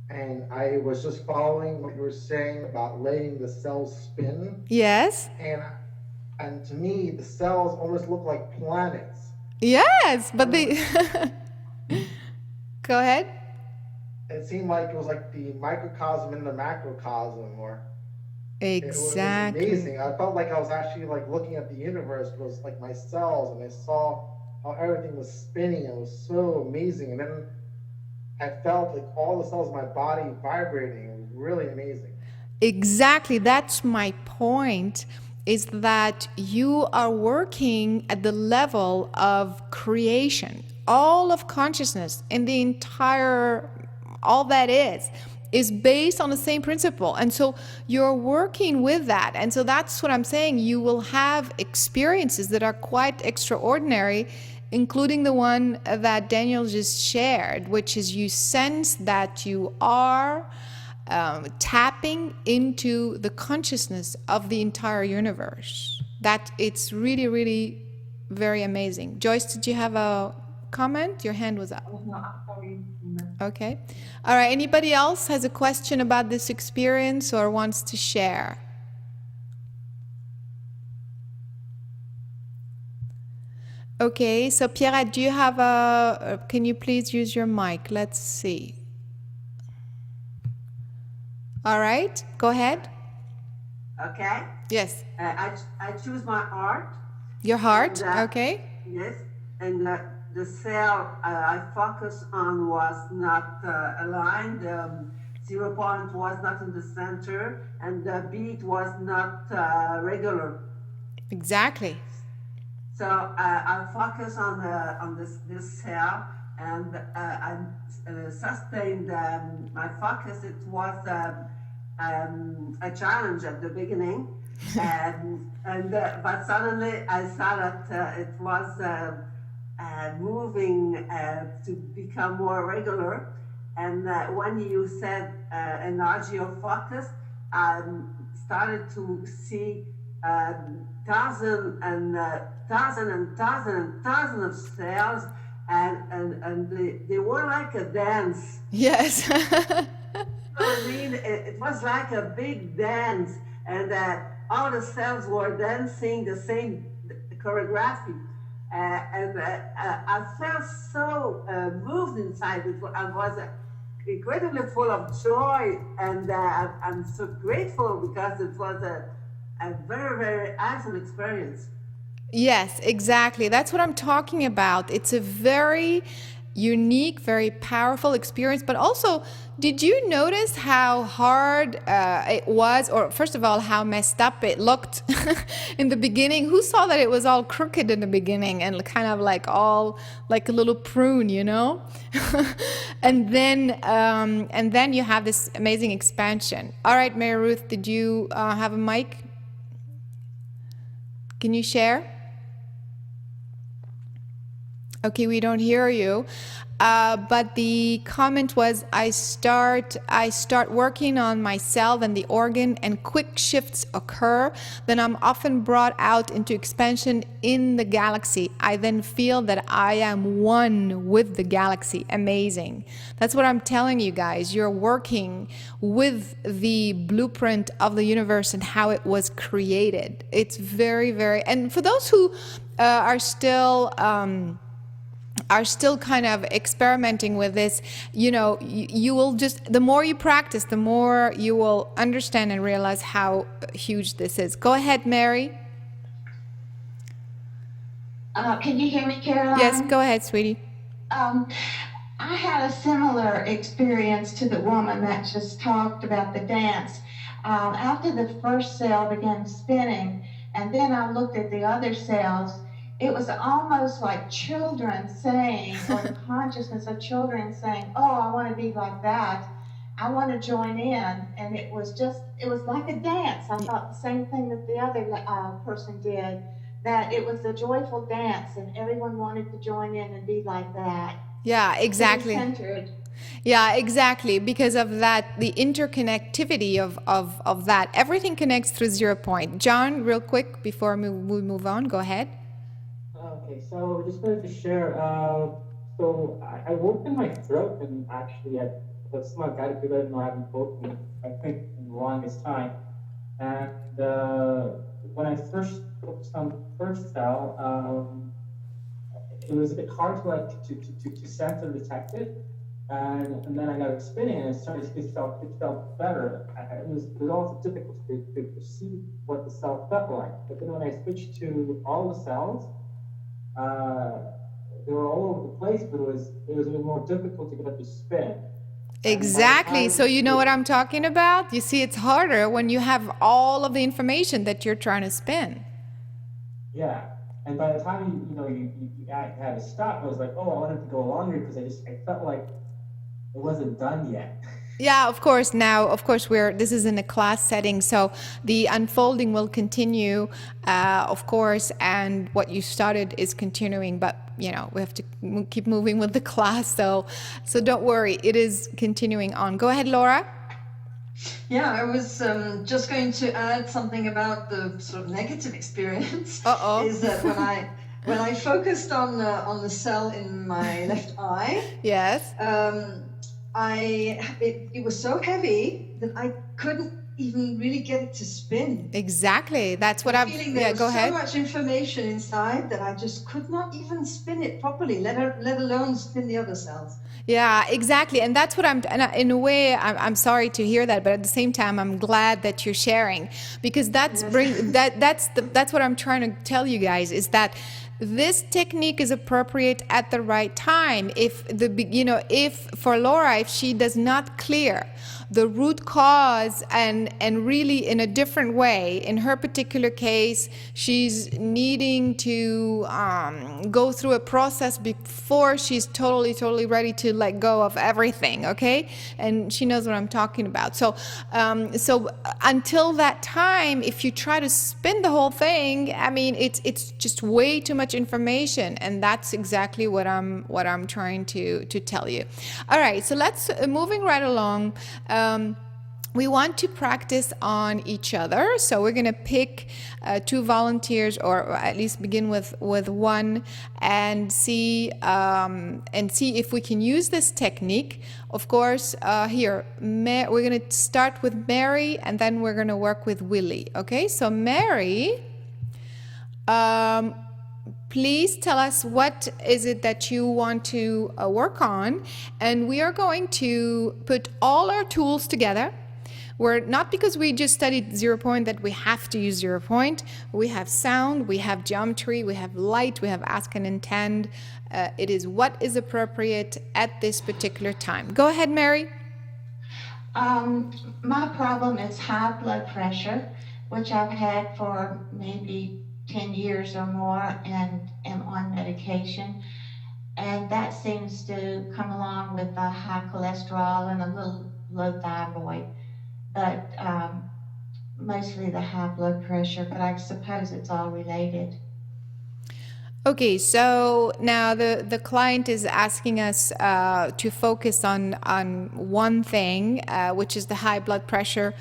And I was just following what you were saying about letting the cells spin. Yes. And to me, the cells almost look like planets. Yes, but they... Go ahead. It seemed like it was like the microcosm in the macrocosm, or Exactly. it was amazing. I felt like I was actually like looking at the universe. It was like my cells, and I saw how everything was spinning. It was so amazing. And then I felt like all the cells in my body vibrating. It was really amazing. Exactly. That's my point, is that you are working at the level of creation. All of consciousness and the entire, all that is based on the same principle. And so you're working with that. And so that's what I'm saying. You will have experiences that are quite extraordinary, including the one that Daniel just shared, which is you sense that you are tapping into the consciousness of the entire universe. That it's really, really very amazing. Joyce, did you have a comment? Your hand was up. Oh, no, I'm sorry. Okay. All right. Anybody else has a question about this experience or wants to share? Okay. So Pierre, do you have can you please use your mic? Let's see. All right. Go ahead. Okay. Yes. I choose my heart. Your heart. And, Okay. Yes. And the cell I focus on was not aligned. 0 point was not in the center, and the beat was not regular. Exactly. So I focus on this cell, and I sustained my focus. It was a challenge at the beginning, but suddenly I saw that it was moving to become more regular. And when you said energy of focus, I started to see thousands of cells, and they were like a dance. Yes. I mean, it was like a big dance, and all the cells were dancing the same choreography. I felt so moved inside. I was incredibly full of joy, and I'm so grateful because it was a very, very awesome experience. Yes, exactly. That's what I'm talking about. It's a very unique, very powerful experience. But also, did you notice how hard it was, or first of all, how messed up it looked in the beginning? Who saw that it was all crooked in the beginning and kind of like all like a little prune, you know? and then you have this amazing expansion. All right, Mary Ruth, did you have a mic? Can you share? Okay, we don't hear you. But the comment was, I start working on myself and the organ, and quick shifts occur. Then I'm often brought out into expansion in the galaxy. I then feel that I am one with the galaxy. Amazing. That's what I'm telling you guys. You're working with the blueprint of the universe and how it was created. It's very, very, and for those who are still kind of experimenting with this, you know, you will just, the more you practice, the more you will understand and realize how huge this is. Go ahead, Mary. Can you hear me, Caroline? Yes, go ahead, sweetie. I had a similar experience to the woman that just talked about the dance. After the first cell began spinning, and then I looked at the other cells, it was almost like children saying, or the consciousness of children saying, oh, I want to be like that. I want to join in. And it was like a dance. I thought the same thing that the other person did, that it was a joyful dance and everyone wanted to join in and be like that. Yeah, exactly. Centered. Yeah, exactly. Because of that, the interconnectivity of that, everything connects through 0 point. John, real quick before we move on, go ahead. Okay, so just wanted to share. So I worked in my throat, and actually, that's not got to be that I haven't spoken, I think, in the longest time. And when I first focused on the first cell, it was a bit hard to sense and detect it. And then I got it spinning, and it felt better. It was also difficult to perceive what the cell felt like. But then when I switched to all the cells, they were all over the place, but it was a bit more difficult to get it to spin. Exactly. So you know what I'm talking about? You see, it's harder when you have all of the information that you're trying to spin. Yeah. And by the time you had to stop, I was like, oh, I wanted to go longer because I felt like it wasn't done yet. Yeah, of course. Now, of course, this is in a class setting, so the unfolding will continue, of course, and what you started is continuing, but we have to keep moving with the class, so don't worry, it is continuing on. Go ahead, Laura. Yeah, I was just going to add something about the sort of negative experience. Is that when I focused on the cell in my left eye, yes, it was so heavy that I couldn't even really get it to spin. Exactly. That's what I'm feeling. There was go ahead. So much information inside that I just could not even spin it properly, let alone spin the other cells. Yeah, exactly. And that's what in a way, I'm sorry to hear that, but at the same time, I'm glad that you're sharing, because that's what I'm trying to tell you guys, is that this technique is appropriate at the right time. If for Laura, if she does not clear the root cause and really in a different way, in her particular case, she's needing to go through a process before she's totally ready to let go of everything, okay? And she knows what I'm talking about. So until that time, if you try to spin the whole thing, I mean, it's just way too much information, and that's exactly what I'm trying to tell you. All right, so let's moving right along. We want to practice on each other, so we're going to pick 2 volunteers, or at least begin with one, and see if we can use this technique. Of course, here we're going to start with Mary, and then we're going to work with Willie. Okay, so Mary, please tell us what is it that you want to work on, and we are going to put all our tools together. We're not, because we just studied 0 point, that we have to use 0 point. We have sound, we have geometry, we have light, we have ask and intend. It is what is appropriate at this particular time. Go ahead, Mary. My problem is high blood pressure, which I've had for maybe 10 years or more, and am on medication. And that seems to come along with the high cholesterol and a little low thyroid. But mostly the high blood pressure, but I suppose it's all related. Okay, so now the client is asking us to focus on one thing, which is the high blood pressure.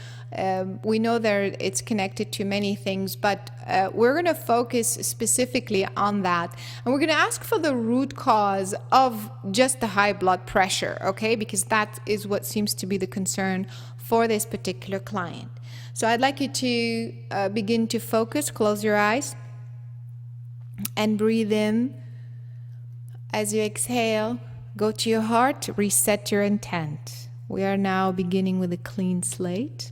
We know that it's connected to many things, but we're going to focus specifically on that. And we're going to ask for the root cause of just the high blood pressure, okay? Because that is what seems to be the concern for this particular client. So I'd like you to begin to focus, close your eyes, and breathe in. As you exhale, go to your heart, reset your intent. We are now beginning with a clean slate,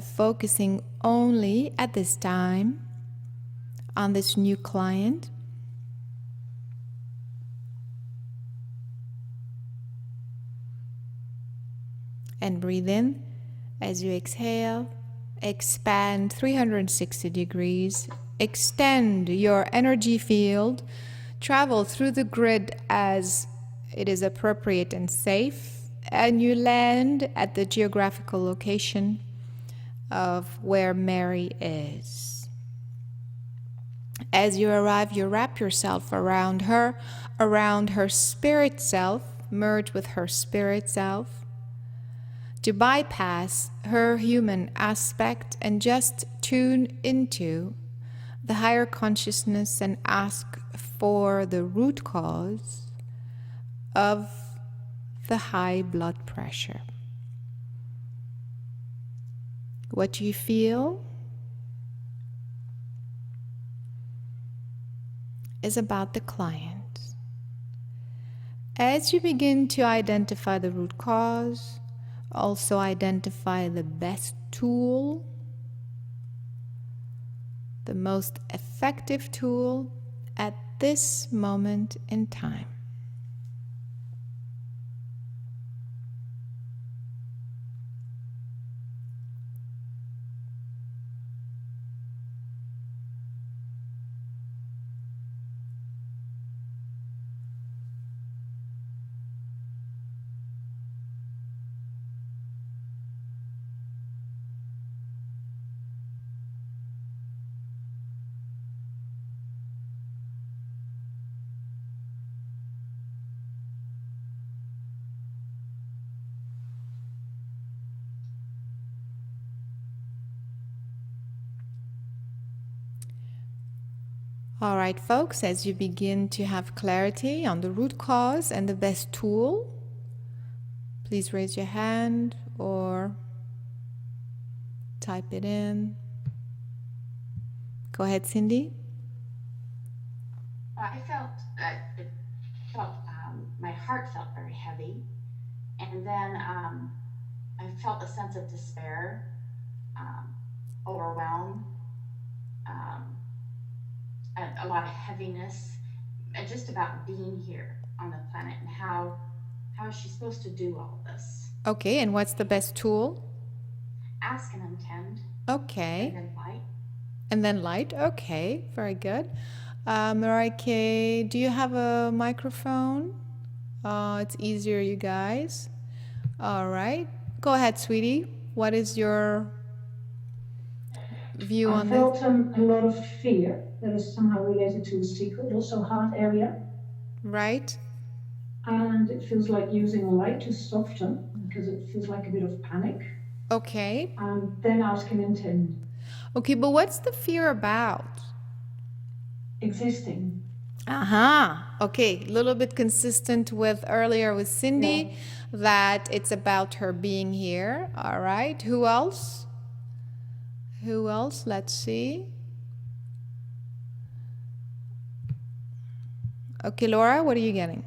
focusing only at this time on this new client. And breathe in. As you exhale, expand 360 degrees. Extend your energy field. Travel through the grid as it is appropriate and safe. And you land at the geographical location of where Mary is. As you arrive, you wrap yourself around her spirit self, merge with her spirit self, to bypass her human aspect and just tune into the higher consciousness and ask for the root cause of the high blood pressure. What you feel is about the client. As you begin to identify the root cause, also identify the best tool, the most effective tool at this moment in time. All right, folks, as you begin to have clarity on the root cause and the best tool, please raise your hand or type it in. Go ahead, Cindy. I felt, my heart felt very heavy. And then I felt a sense of despair, overwhelm, a lot of heaviness, and just about being here on the planet and how is she supposed to do all this? Okay, and what's the best tool? Ask and intend. Okay. And then light. And then light. Okay, very good. Mariah, do you have a microphone? It's easier, you guys. All right. Go ahead, sweetie. What is your view on this? I felt a lot of fear that is somehow related to the secret, also heart area. Right. And it feels like using light to soften because it feels like a bit of panic. Okay. And then ask and intend. Okay, but what's the fear about? Existing. Okay, a little bit consistent with earlier with Cindy, that it's about her being here. All right. Who else? Who else? Let's see. Okay, Laura, what are you getting?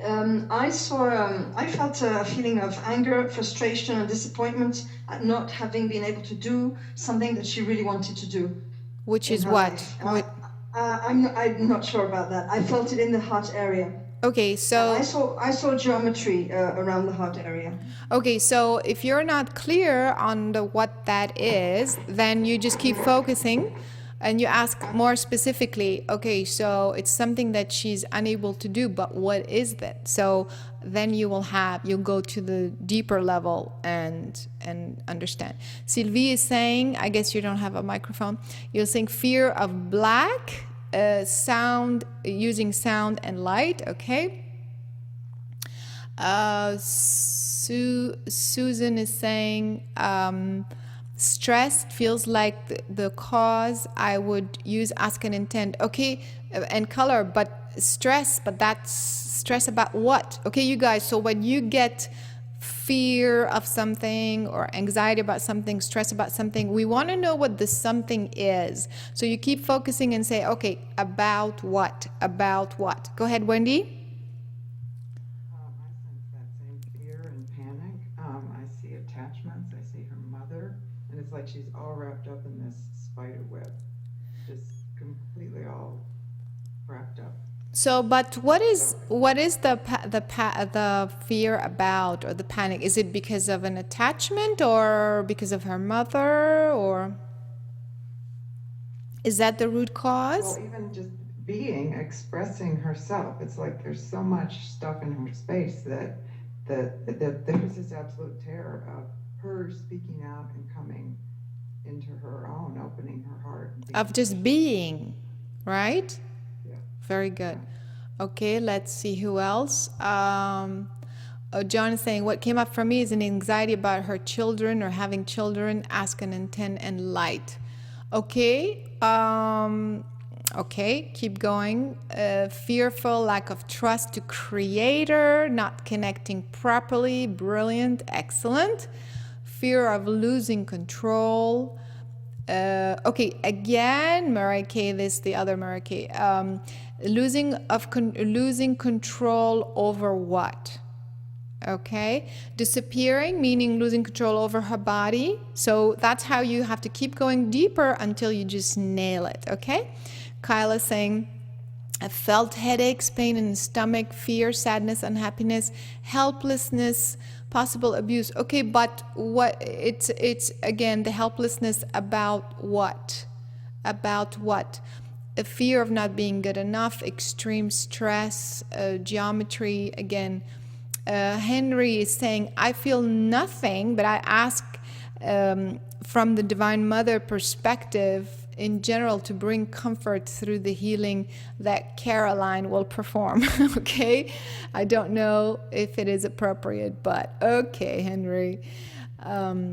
I felt a feeling of anger, frustration, and disappointment at not having been able to do something that she really wanted to do. Which is what? I'm not sure about that. I felt it in the heart area. Okay, so I saw geometry around the heart area. Okay, so if you're not clear on what that is, then you just keep focusing and you ask more specifically, okay, so it's something that she's unable to do, but what is that? So then you'll go to the deeper level and understand. Sylvie is saying, I guess you don't have a microphone, you're saying fear of black, using sound and light, okay? Susan is saying, stress feels like the cause. I would use ask and intend. Okay, and color, but that's stress about what? Okay, you guys, so when you get fear of something or anxiety about something, stress about something, we want to know what the something is. So you keep focusing and say, okay, about what? About what? Go ahead, Wendy. I sense that same fear and panic. I see attachments. I see her mother. And it's like she's all wrapped up in this spider web, just completely all wrapped up. So, but what is the fear about, or the panic? Is it because of an attachment or because of her mother, or is that the root cause? Well, even just expressing herself, it's like there's so much stuff in her space that there's this absolute terror of her speaking out and coming into her own, opening her heart. Of just being, right? Yeah. Very good. Okay, let's see who else. John is saying, what came up for me is an anxiety about her children or having children, ask and intend and light. Okay, okay, keep going. Fearful, lack of trust to creator, not connecting properly, brilliant, excellent. Fear of losing control. Okay, again, Mary Kay, this the other Mary Kay. Losing control over what? Okay, disappearing, meaning losing control over her body. So that's how you have to keep going deeper until you just nail it. Okay, Kyla saying, I felt headaches, pain in the stomach, fear, sadness, unhappiness, helplessness, possible abuse. Okay, but what it's again the helplessness about what? About what? A fear of not being good enough, extreme stress, geometry. Again, Henry is saying, I feel nothing, but I ask from the Divine Mother perspective in general to bring comfort through the healing that Caroline will perform. Okay, I don't know if it is appropriate, but okay, Henry. All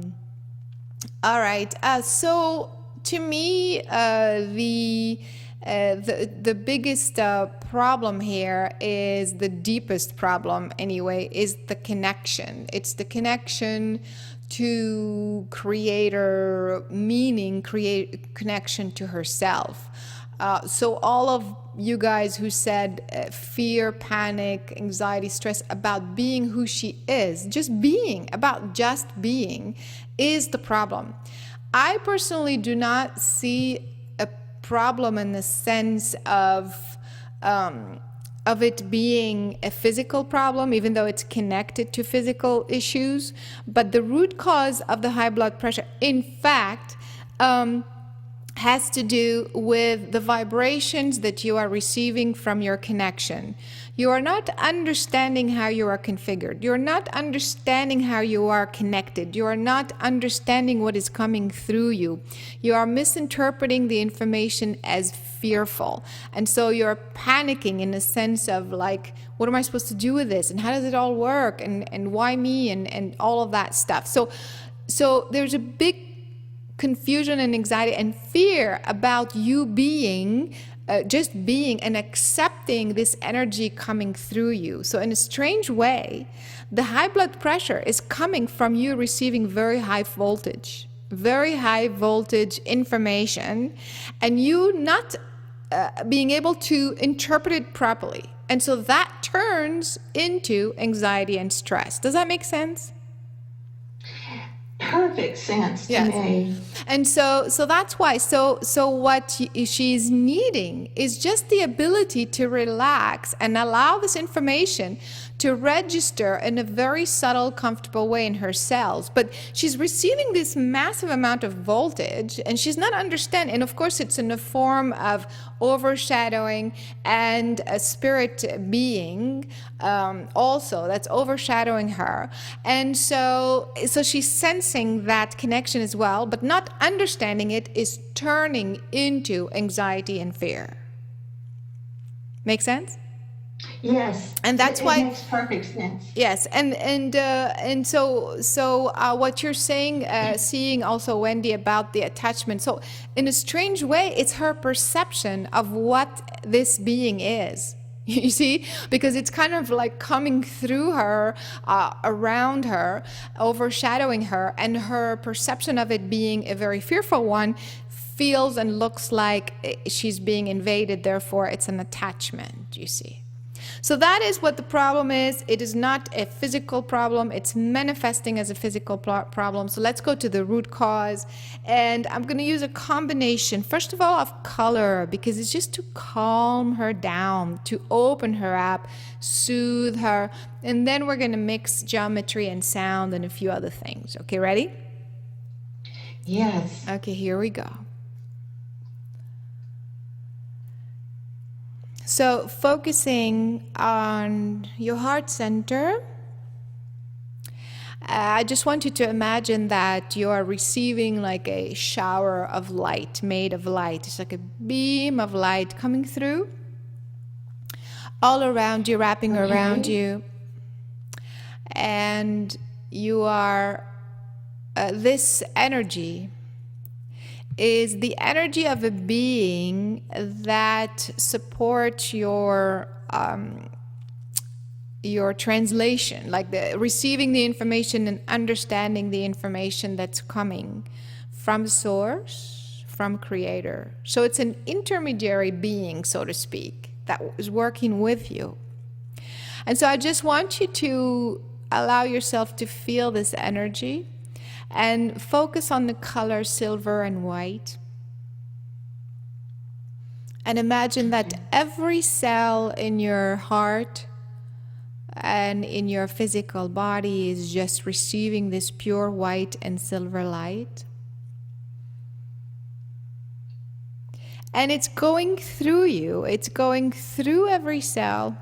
right, so to me, the biggest problem here is the deepest problem anyway, is the connection. It's the connection to creator, meaning connection to herself. So all of you guys who said fear, panic, anxiety, stress about being who she is, just being, is the problem. I personally do not see a problem in the sense of it being a physical problem, even though it's connected to physical issues. But the root cause of the high blood pressure, in fact, has to do with the vibrations that you are receiving from your connection. You are not understanding how you are configured. You're not understanding how you are connected. You are not understanding what is coming through you. You are misinterpreting the information as fearful. And so you're panicking in a sense of like, what am I supposed to do with this? And how does it all work? And why me? And all of that stuff. So there's a big confusion and anxiety and fear about you being, just being and accepting this energy coming through you. So in a strange way, the high blood pressure is coming from you receiving very high voltage information, and you not being able to interpret it properly. And so that turns into anxiety and stress. Does that make sense? Perfect sense to me. And so that's why. So what she's needing is just the ability to relax and allow this information to register in a very subtle, comfortable way in her cells. But she's receiving this massive amount of voltage and she's not understanding. And of course, it's in the form of overshadowing and a spirit being also that's overshadowing her. And so she's sensing that connection as well, but not understanding it is turning into anxiety and fear. Make sense? Yes, and that's why it makes perfect sense. Yes, and so what you're saying, seeing also Wendy about the attachment. So in a strange way, it's her perception of what this being is. You see, because it's kind of like coming through her, around her, overshadowing her, and her perception of it being a very fearful one feels and looks like she's being invaded. Therefore, it's an attachment. You see. So that is what the problem is. It is not a physical problem. It's manifesting as a physical problem. So let's go to the root cause. And I'm going to use a combination, first of all, of color, because it's just to calm her down, to open her up, soothe her. And then we're going to mix geometry and sound and a few other things. Okay, ready? Yes. Okay, here we go. So focusing on your heart center, I just want you to imagine that you are receiving like a shower of light, made of light. It's like a beam of light coming through all around you, wrapping around you. And you are, this energy is the energy of a being that supports your translation, like receiving the information and understanding the information that's coming from source, from creator. So it's an intermediary being, so to speak, that is working with you. And so I just want you to allow yourself to feel this energy and focus on the color silver and white. And imagine that every cell in your heart and in your physical body is just receiving this pure white and silver light. And it's going through you. It's going through every cell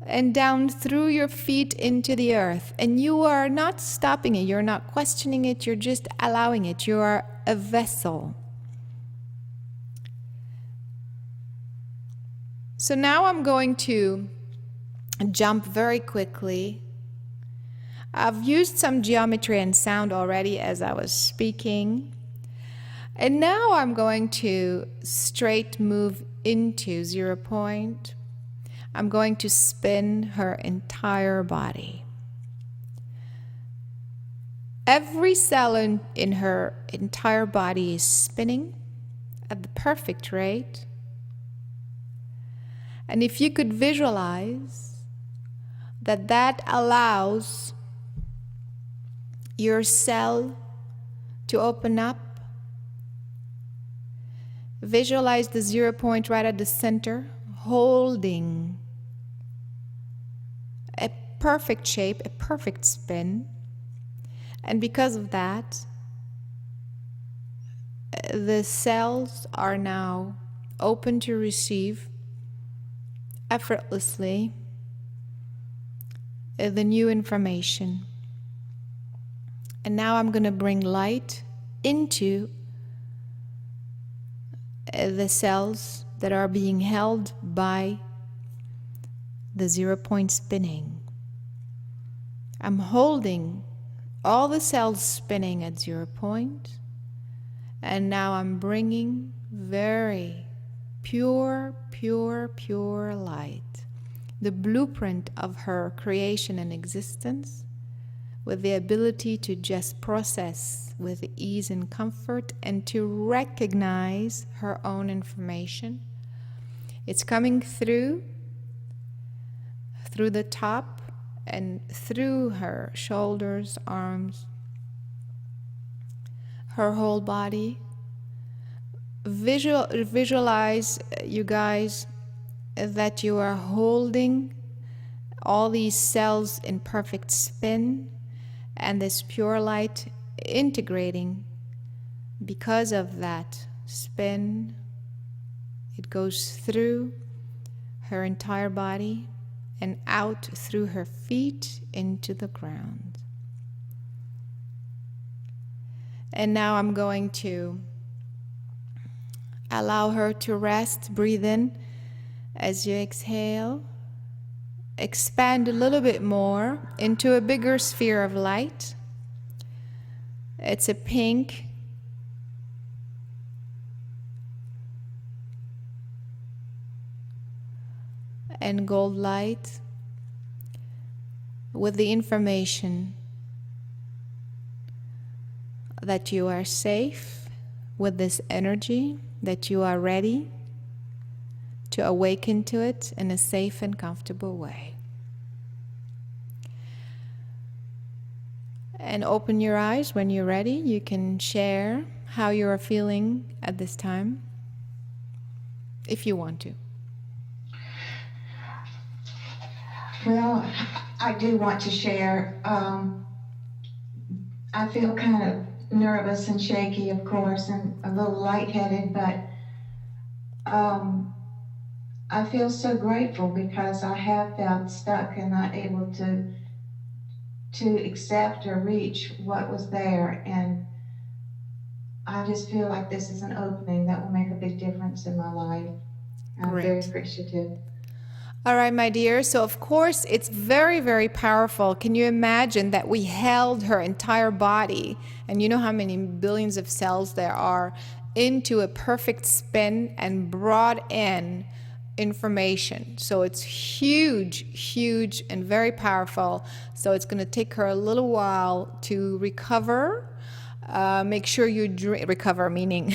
and down through your feet into the earth. And you are not stopping it. You're not questioning it. You're just allowing it. You are a vessel. So now I'm going to jump very quickly. I've used some geometry and sound already as I was speaking. And now I'm going to straight move into 0 point. I'm going to spin her entire body. Every cell in her entire body is spinning at the perfect rate. And if you could visualize that allows your cell to open up. Visualize the 0 point right at the center, holding a perfect shape, a perfect spin. And because of that, the cells are now open to receive effortlessly the new information. And now I'm going to bring light into the cells that are being held by the 0 point spinning. I'm holding all the cells spinning at 0 point, and now I'm bringing very pure light, the blueprint of her creation and existence, with the ability to just process with ease and comfort and to recognize her own information. It's coming through the top and through her shoulders, arms, her whole body. Visualize, you guys, that you are holding all these cells in perfect spin, and this pure light integrating. Because of that spin, it goes through her entire body and out through her feet into the ground. And now I'm going to allow her to rest. Breathe in as you exhale. Expand a little bit more into a bigger sphere of light. It's a pink and gold light with the information that you are safe with this energy, that you are ready to awaken to it in a safe and comfortable way. And open your eyes when you're ready. You can share how you are feeling at this time, if you want to. Well, I do want to share. I feel kind of nervous and shaky, of course, and a little lightheaded, but I feel so grateful because I have felt stuck and not able to accept or reach what was there, and I just feel like this is an opening that will make a big difference in my life. I'm very appreciative. All right, my dear. So, of course, it's very, very powerful. Can you imagine that we held her entire body, and you know how many billions of cells there are, into a perfect spin and brought in information. So it's huge, huge, and very powerful. So it's going to take her a little while to recover. Make sure you recover, meaning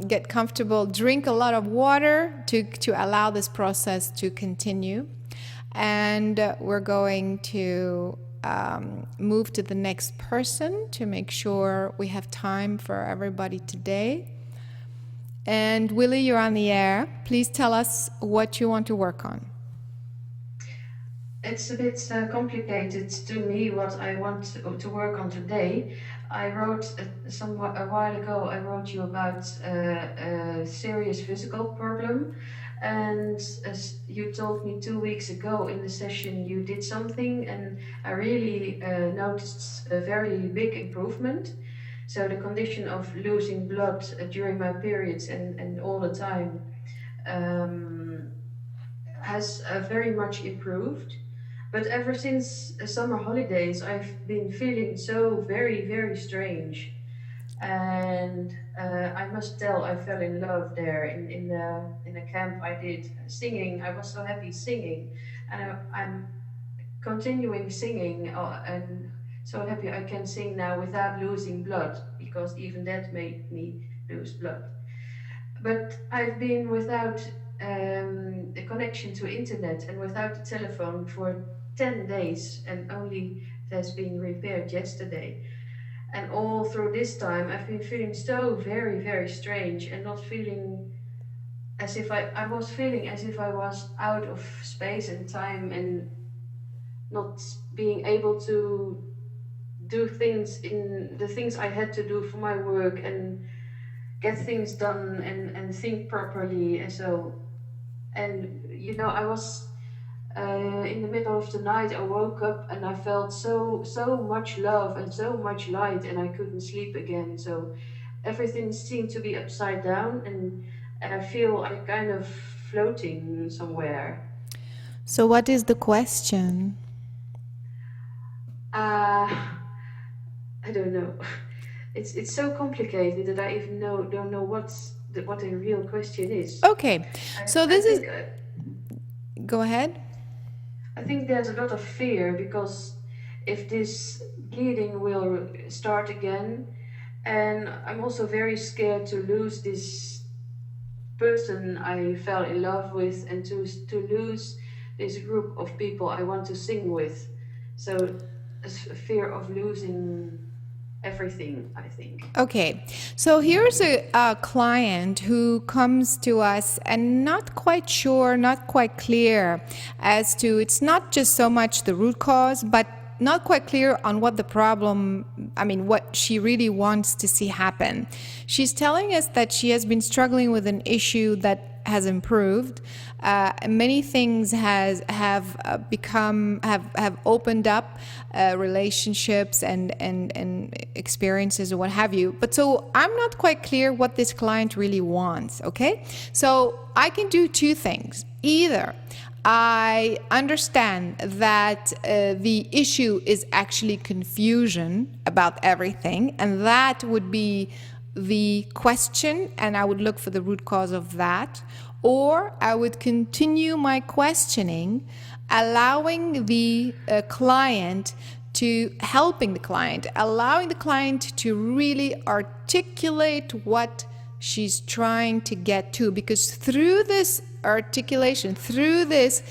get comfortable, drink a lot of water to allow this process to continue. And we're going to move to the next person to make sure we have time for everybody today. And Willie, you're on the air. Please tell us what you want to work on. It's a bit complicated to me what I want to work on today. I wrote a while ago, I wrote you about a serious physical problem. And as you told me 2 weeks ago in the session, you did something, and I really noticed a very big improvement. So the condition of losing blood during my periods and all the time has very much improved. But ever since summer holidays, I've been feeling so very, very strange. And I must tell, I fell in love there in the camp I did singing. I was so happy singing, and I'm continuing singing, and so happy I can sing now without losing blood, because even that made me lose blood. But I've been without a connection to internet and without the telephone for 10 days, and only it has been repaired yesterday. And all through this time, I've been feeling so very, very strange, and not feeling as if I was feeling as if I was out of space and time, and not being able to do things in the things I had to do for my work and get things done and think properly. And so, and you know, I was in the middle of the night, I woke up and I felt so much love and so much light, and I couldn't sleep again. So everything seemed to be upside down, and I feel I'm kind of floating somewhere. So what is the question? I don't know. It's so complicated that I even don't know what the real question is. Okay, so this is. Go ahead. I think there's a lot of fear, because if this bleeding will start again, and I'm also very scared to lose this person I fell in love with, and to lose this group of people I want to sing with. So a fear of losing everything, I think. Okay, so here's a client who comes to us and not quite sure, not quite clear as to, it's not just so much the root cause, but not quite clear on what the problem, what she really wants to see happen. She's telling us that she has been struggling with an issue that has improved. Many things have opened up, relationships and experiences or what have you. But so I'm not quite clear what this client really wants. Okay, so I can do two things. Either I understand that the issue is actually confusion about everything, and that would be the question, and I would look for the root cause of that. Or I would continue my questioning, allowing the client allowing the client to really articulate what she's trying to get to, because through this articulation, through this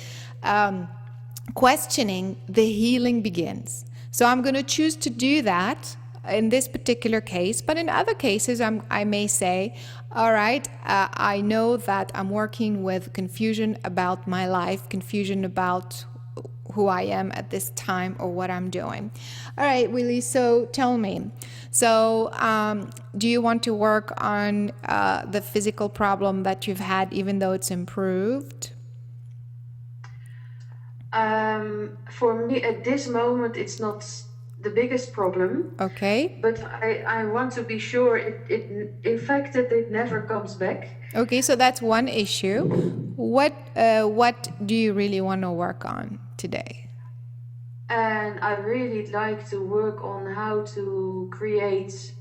questioning, the healing begins. So I'm going to choose to do that in this particular case, but in other cases I may say, all right, I know that I'm working with confusion about my life, confusion about who I am at this time or what I'm doing. All right, Willie, so tell me, so do you want to work on the physical problem that you've had, even though it's improved? For me, at this moment, it's not the biggest problem. Okay. But I want to be sure in fact, that it never comes back. Okay, so that's one issue. What do you really want to work on today? And I really like to work on how to create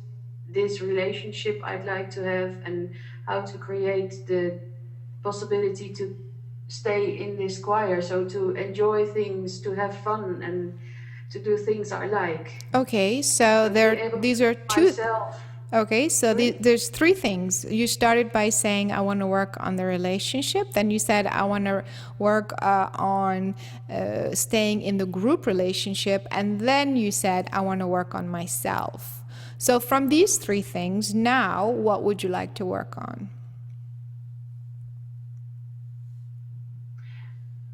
this relationship I'd like to have, and how to create the possibility to stay in this choir, so to enjoy things, to have fun, and to do things I like. Okay, so these are two. Myself. Okay, so there's three things. You started by saying, I want to work on the relationship. Then you said, I want to work on staying in the group relationship. And then you said, I want to work on myself. So from these three things, now, what would you like to work on?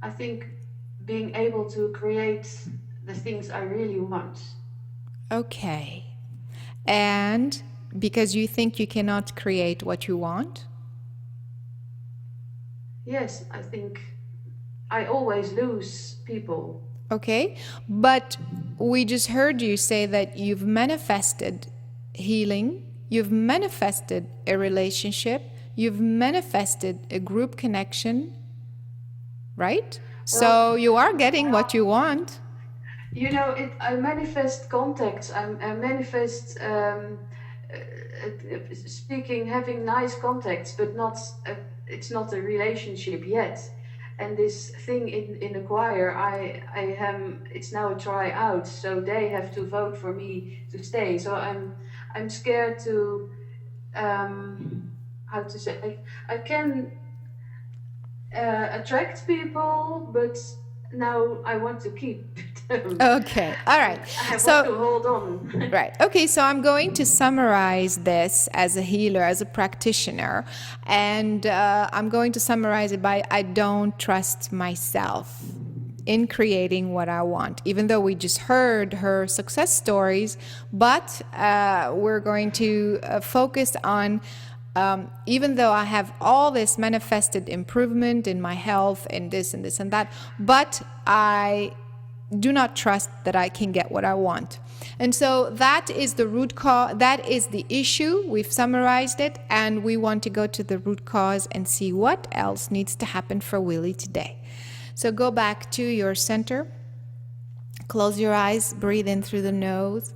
I think being able to create the things I really want. Okay. And because you think you cannot create what you want? Yes, I think I always lose people. Okay, but we just heard you say that you've manifested healing, you've manifested a relationship, you've manifested a group connection, right? So you are getting what you want. You know, I manifest contacts, I manifest speaking, having nice contacts, but it's not a relationship yet. And this thing in the choir, it's now a tryout, so they have to vote for me to stay. So I'm scared to, how to say, I can attract people, but now I want to keep them. Okay, all right. I want to hold on. Right. Okay, so I'm going to summarize this as a healer, as a practitioner, and I'm going to summarize it by, I don't trust myself in creating what I want, even though we just heard her success stories, but we're going to focus on even though I have all this manifested improvement in my health and this and this and that, but I do not trust that I can get what I want. And so that is the root cause, that is the issue. We've summarized it, and we want to go to the root cause and see what else needs to happen for Willie today. So go back to your center, close your eyes, breathe in through the nose.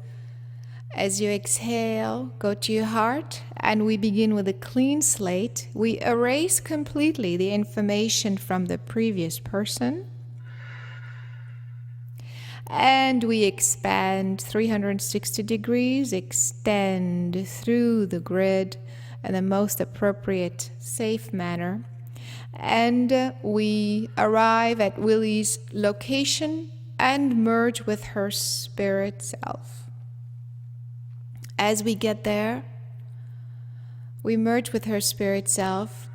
As you exhale, go to your heart, and we begin with a clean slate. We erase completely the information from the previous person. And we expand 360 degrees, extend through the grid in the most appropriate, safe manner. And we arrive at Willie's location and merge with her spirit self. As we get there, we merge with her spirit self.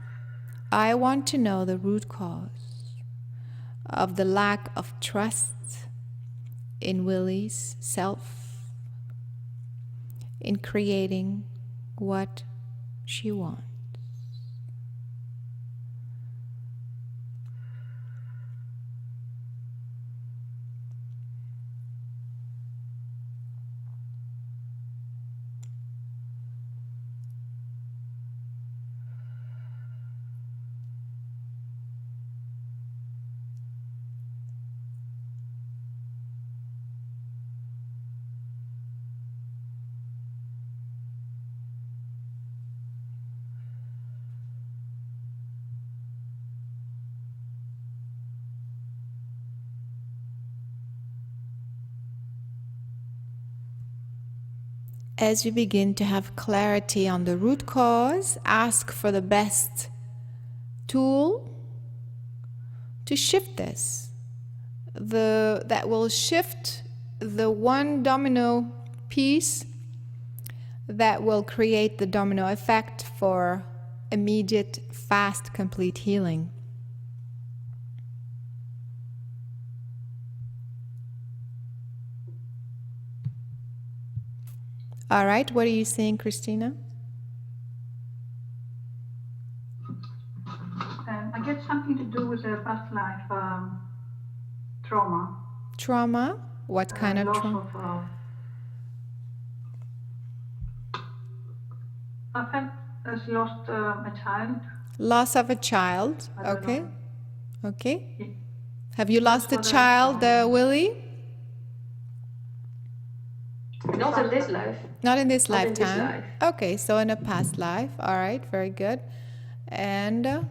I want to know the root cause of the lack of trust in Willie's self, in creating what she wants. as you begin to have clarity on the root cause, ask for the best tool to shift this. That will shift the one domino piece that will create the domino effect for immediate, fast, complete healing. All right, what are you saying, Christina? I get something to do with the past life trauma. Trauma? What kind of trauma? I think has lost a child. Loss of a child. Okay. Okay. Have you lost a child, Willie? Not in this life. Not in this Not in lifetime. this life. Okay, so in a past life. All right, very good. And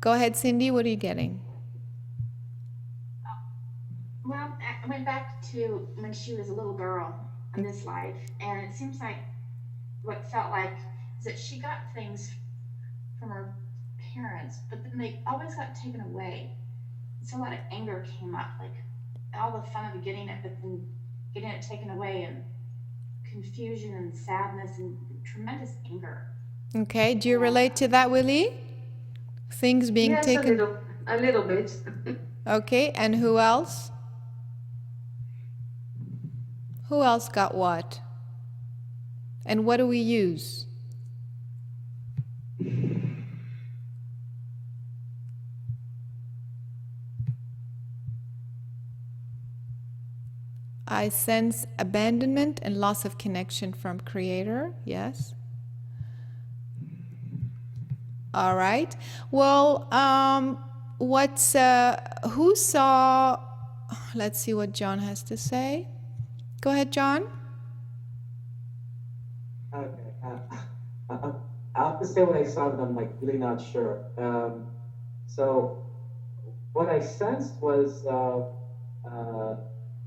go ahead, Cindy. What are you getting? Well, I went back to when she was a little girl in this life, and it seems like what felt like is that she got things from her parents, but then they always got taken away. So a lot of anger came up, like all the fun of getting it, but then getting it taken away, and confusion and sadness and tremendous anger. Okay, do you relate to that, Willie? Things being Yes, taken. a little bit. Okay, and who else? Who else got what? And what do we use? I sense abandonment and loss of connection from Creator. Yes. All right. Well, who saw? Let's see what John has to say. Go ahead, John. Okay. I'll have to say what I saw, but I'm like really not sure. So what I sensed was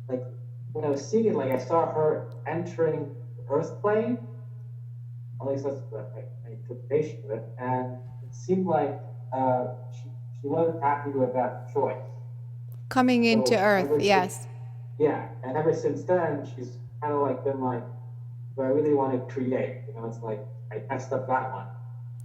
like when I was seeing it, like I saw her entering the Earth plane. At least that's my interpretation of it, and it seemed like she wasn't happy with that choice. Coming into Earth, yes. Yeah, and ever since then, she's kind of like been like, "Do I really want to create?" You know, it's like I messed up that one.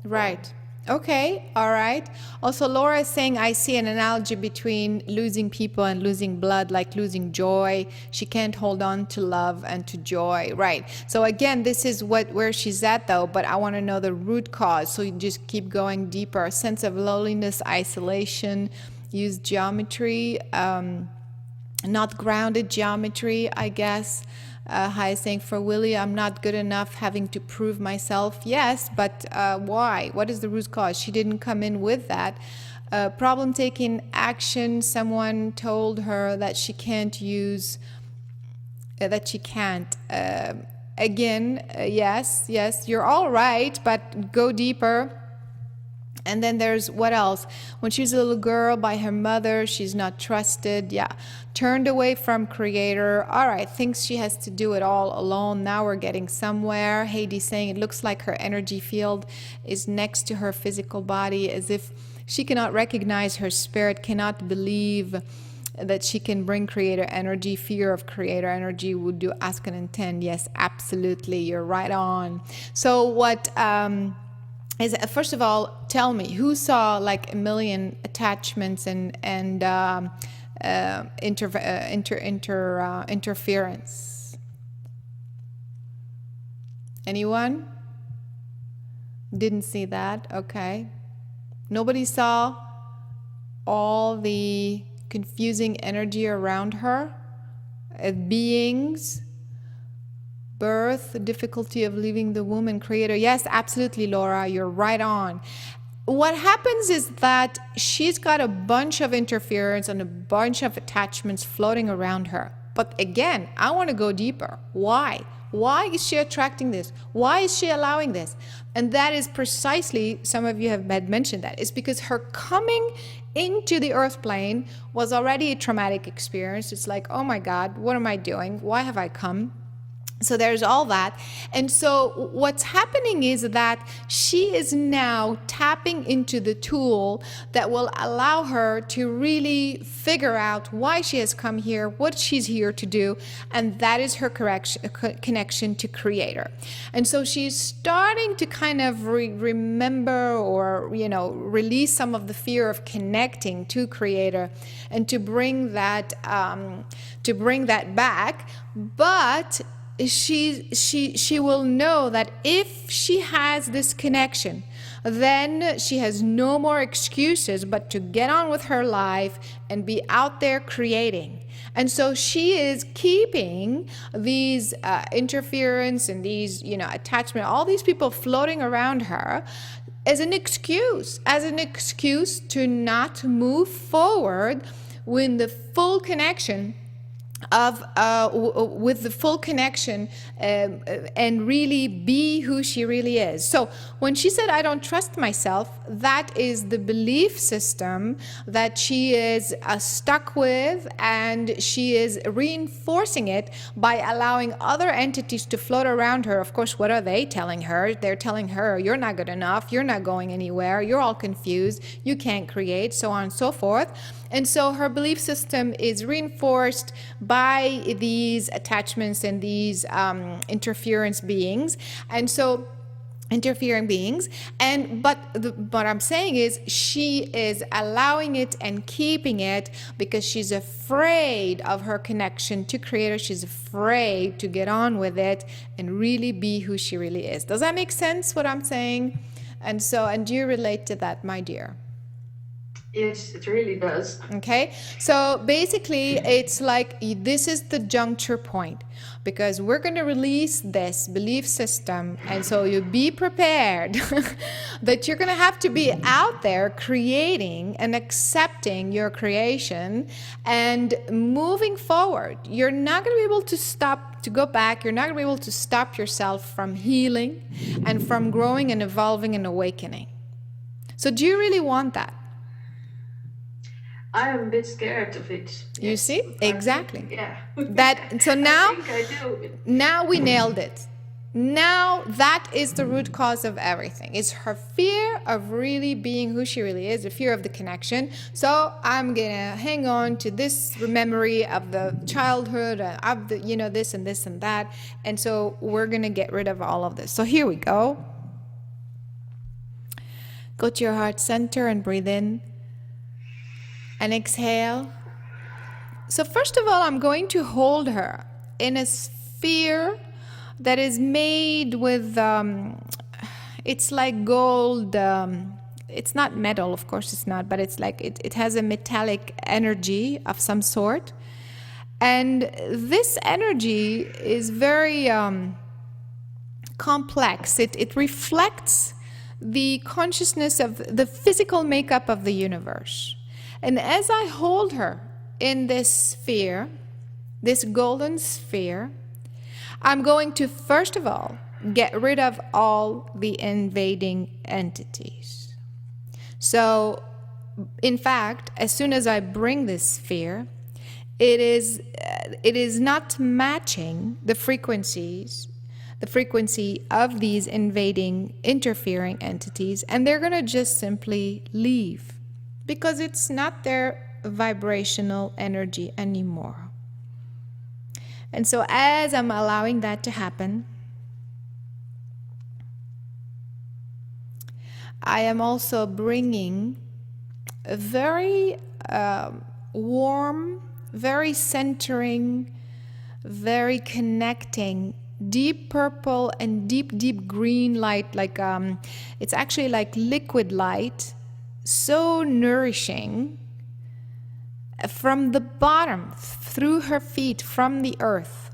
Right. Okay. All right. Also, Laura is saying, I see an analogy between losing people and losing blood, like losing joy. She can't hold on to love and to joy. Right. So again, this is where she's at, though, but I want to know the root cause. So you just keep going deeper. A sense of loneliness, isolation, use geometry, not grounded geometry, I guess. Hi, saying for Willie, I'm not good enough, having to prove myself. Yes, but why? What is the root cause? She didn't come in with that. Problem taking action. Someone told her that she can't use, that she can't. Again, yes, you're all right, but go deeper. And then there's what else? When she's a little girl by her mother, she's not trusted. Yeah. Turned away from Creator. All right. Thinks she has to do it all alone. Now we're getting somewhere. Heidi saying it looks like her energy field is next to her physical body, as if she cannot recognize her spirit, cannot believe that she can bring Creator energy. Fear of Creator energy. Would do ask and intend. Yes, absolutely. You're right on. So what... first of all, tell me, who saw like a million attachments and interference? Anyone? Didn't see that? Okay. Nobody saw all the confusing energy around her? Beings? Birth, the difficulty of leaving the womb and Creator. Yes, absolutely, Laura, you're right on. What happens is that she's got a bunch of interference and a bunch of attachments floating around her. But again, I want to go deeper. Why? Why is she attracting this? Why is she allowing this? And that is precisely, some of you have mentioned that, it's because her coming into the earth plane was already a traumatic experience. It's like, oh my God, what am I doing? Why have I come? So there's all that. And so what's happening is that she is now tapping into the tool that will allow her to really figure out why she has come here, what she's here to do, and that is her connection to Creator. And so she's starting to kind of remember or, you know, release some of the fear of connecting to Creator and to bring that back. But she will know that if she has this connection, then she has no more excuses but to get on with her life and be out there creating. And so she is keeping these interference and these, you know, attachment, all these people floating around her as an excuse to not move forward with the full connection and really be who she really is. So when she said, I don't trust myself, that is the belief system that she is stuck with, and she is reinforcing it by allowing other entities to float around her. Of course, what are they telling her? They're telling her, you're not good enough, you're not going anywhere, you're all confused, you can't create, so on and so forth. And so her belief system is reinforced by these attachments and these interference beings. And so interfering beings. And but what I'm saying is she is allowing it and keeping it because she's afraid of her connection to Creator. She's afraid to get on with it and really be who she really is. Does that make sense what I'm saying? And do you relate to that, my dear? Yes, it really does. Okay, so basically it's like this is the juncture point, because we're going to release this belief system, and so you be prepared that you're going to have to be out there creating and accepting your creation and moving forward. You're not going to be able to go back. You're not going to be able to stop yourself from healing and from growing and evolving and awakening. So do you really want that? I am a bit scared of it. You see? Exactly. Yeah. So now, I think I do. Now we nailed it. Now that is the root cause of everything. It's her fear of really being who she really is, the fear of the connection. So I'm going to hang on to this memory of the childhood, of the, you know, this and this and that. And so we're going to get rid of all of this. So here we go. Go to your heart center and breathe in. And exhale. So first of all, I'm going to hold her in a sphere that is made with, it's like gold. It's not metal, of course it's not, but it's like, it has a metallic energy of some sort. And this energy is very complex. It reflects the consciousness of the physical makeup of the universe. And as I hold her in this sphere, this golden sphere, I'm going to, first of all, get rid of all the invading entities. So, in fact, as soon as I bring this sphere, it is not matching the frequency of these invading, interfering entities, and they're going to just simply leave. Because it's not their vibrational energy anymore. And so as I'm allowing that to happen, I am also bringing a very warm, very centering, very connecting, deep purple and deep green light. Like it's actually like liquid light. So nourishing from the bottom, through her feet, from the earth,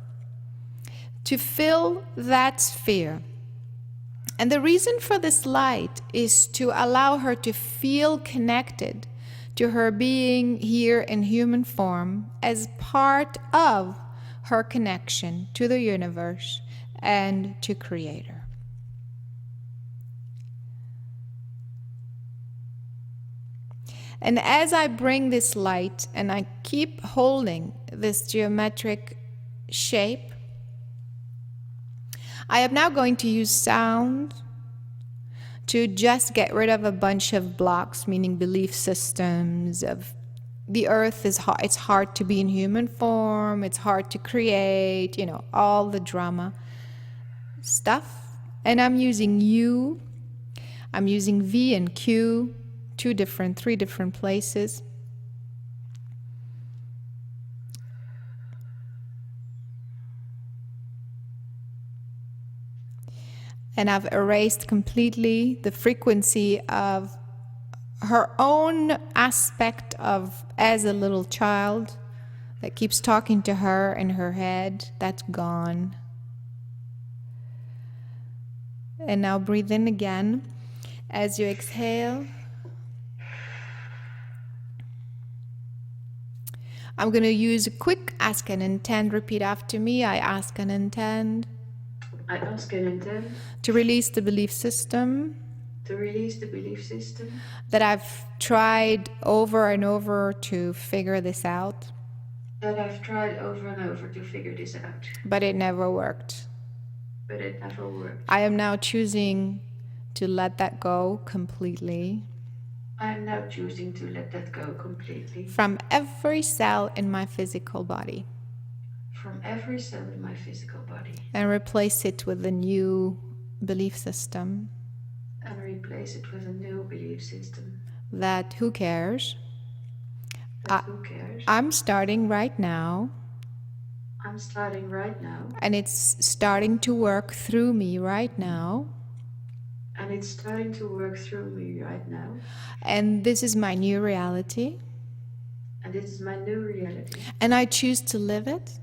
to fill that sphere. And the reason for this light is to allow her to feel connected to her being here in human form as part of her connection to the universe and to Creator. And as I bring this light and I keep holding this geometric shape, I am now going to use sound to just get rid of a bunch of blocks, meaning belief systems of the earth is hard, it's hard to be in human form, it's hard to create, all the drama stuff. And I'm using U, I'm using V and Q, three different places. And I've erased completely the frequency of her own aspect of as a little child that keeps talking to her in her head. That's gone. And now breathe in again. As you exhale, I'm going to use a quick ask and intend. Repeat after me. I ask and intend. I ask and intend. To release the belief system. To release the belief system. That I've tried over and over to figure this out. That I've tried over and over to figure this out. But it never worked. But it never worked. I am now choosing to let that go completely. I am now choosing to let that go completely. From every cell in my physical body. From every cell in my physical body. And replace it with a new belief system. And replace it with a new belief system. That who cares? Who cares? I'm starting right now. I'm starting right now. And it's starting to work through me right now. And it's starting to work through me right now. And this is my new reality. And this is my new reality. And I choose to live it.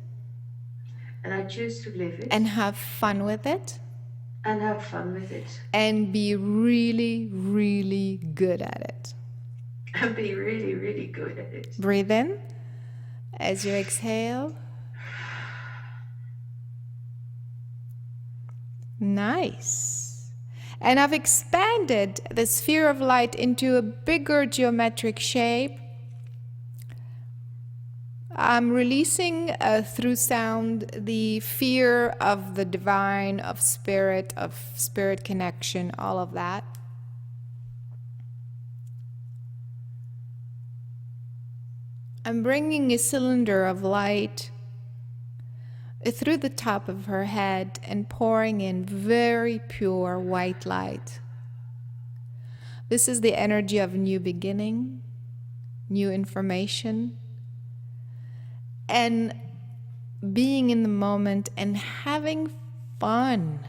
And I choose to live it. And have fun with it. And have fun with it. And be really, really good at it. And be really, really good at it. Breathe in as you exhale. Nice. And I've expanded the sphere of light into a bigger geometric shape. I'm releasing through sound the fear of the divine, of spirit connection, all of that. I'm bringing a cylinder of light through the top of her head and pouring in very pure white light. This is the energy of a new beginning, new information, and being in the moment and having fun.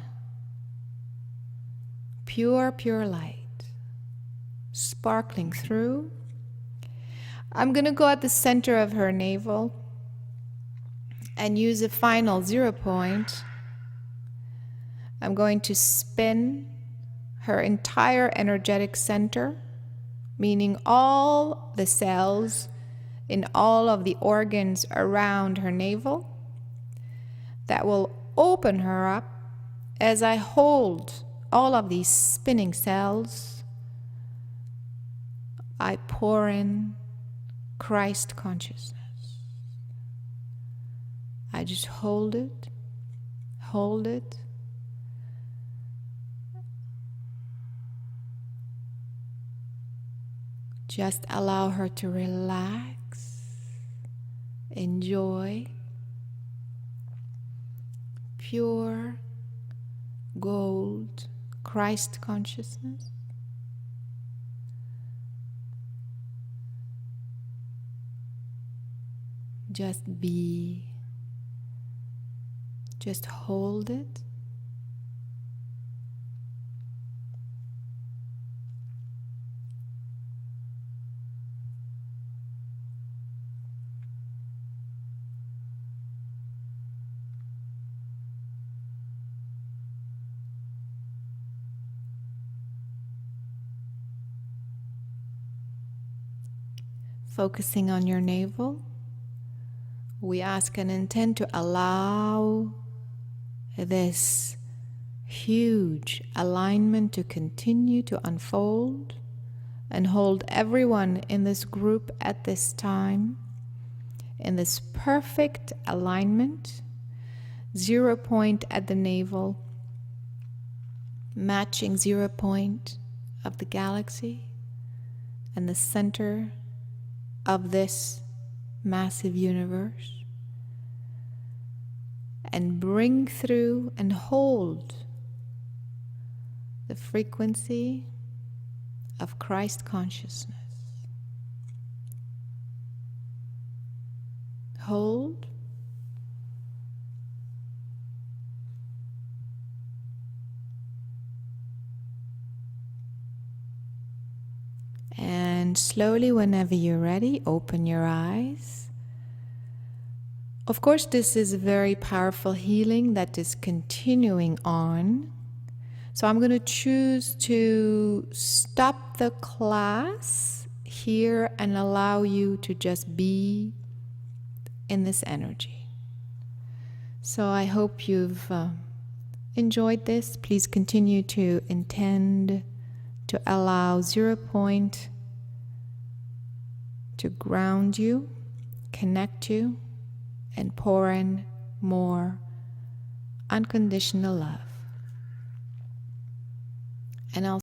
Pure, pure light, sparkling through. I'm going to go at the center of her navel and use a final 0 point. I'm going to spin her entire energetic center, meaning all the cells in all of the organs around her navel. That will open her up as I hold all of these spinning cells. I pour in Christ consciousness. I just hold it, hold it. Just allow her to relax, enjoy pure gold Christ consciousness. Just be. Just hold it. Focusing on your navel, we ask and intend to allow this huge alignment to continue to unfold and hold everyone in this group at this time in this perfect alignment. 0 point at the navel, matching 0 point of the galaxy and the center of this massive universe, and bring through and hold the frequency of Christ consciousness. Hold. And slowly, whenever you're ready, open your eyes. Of course, this is a very powerful healing that is continuing on. So I'm going to choose to stop the class here and allow you to just be in this energy. So I hope you've enjoyed this. Please continue to intend to allow 0 point to ground you, connect you, and pour in more unconditional love. And I'll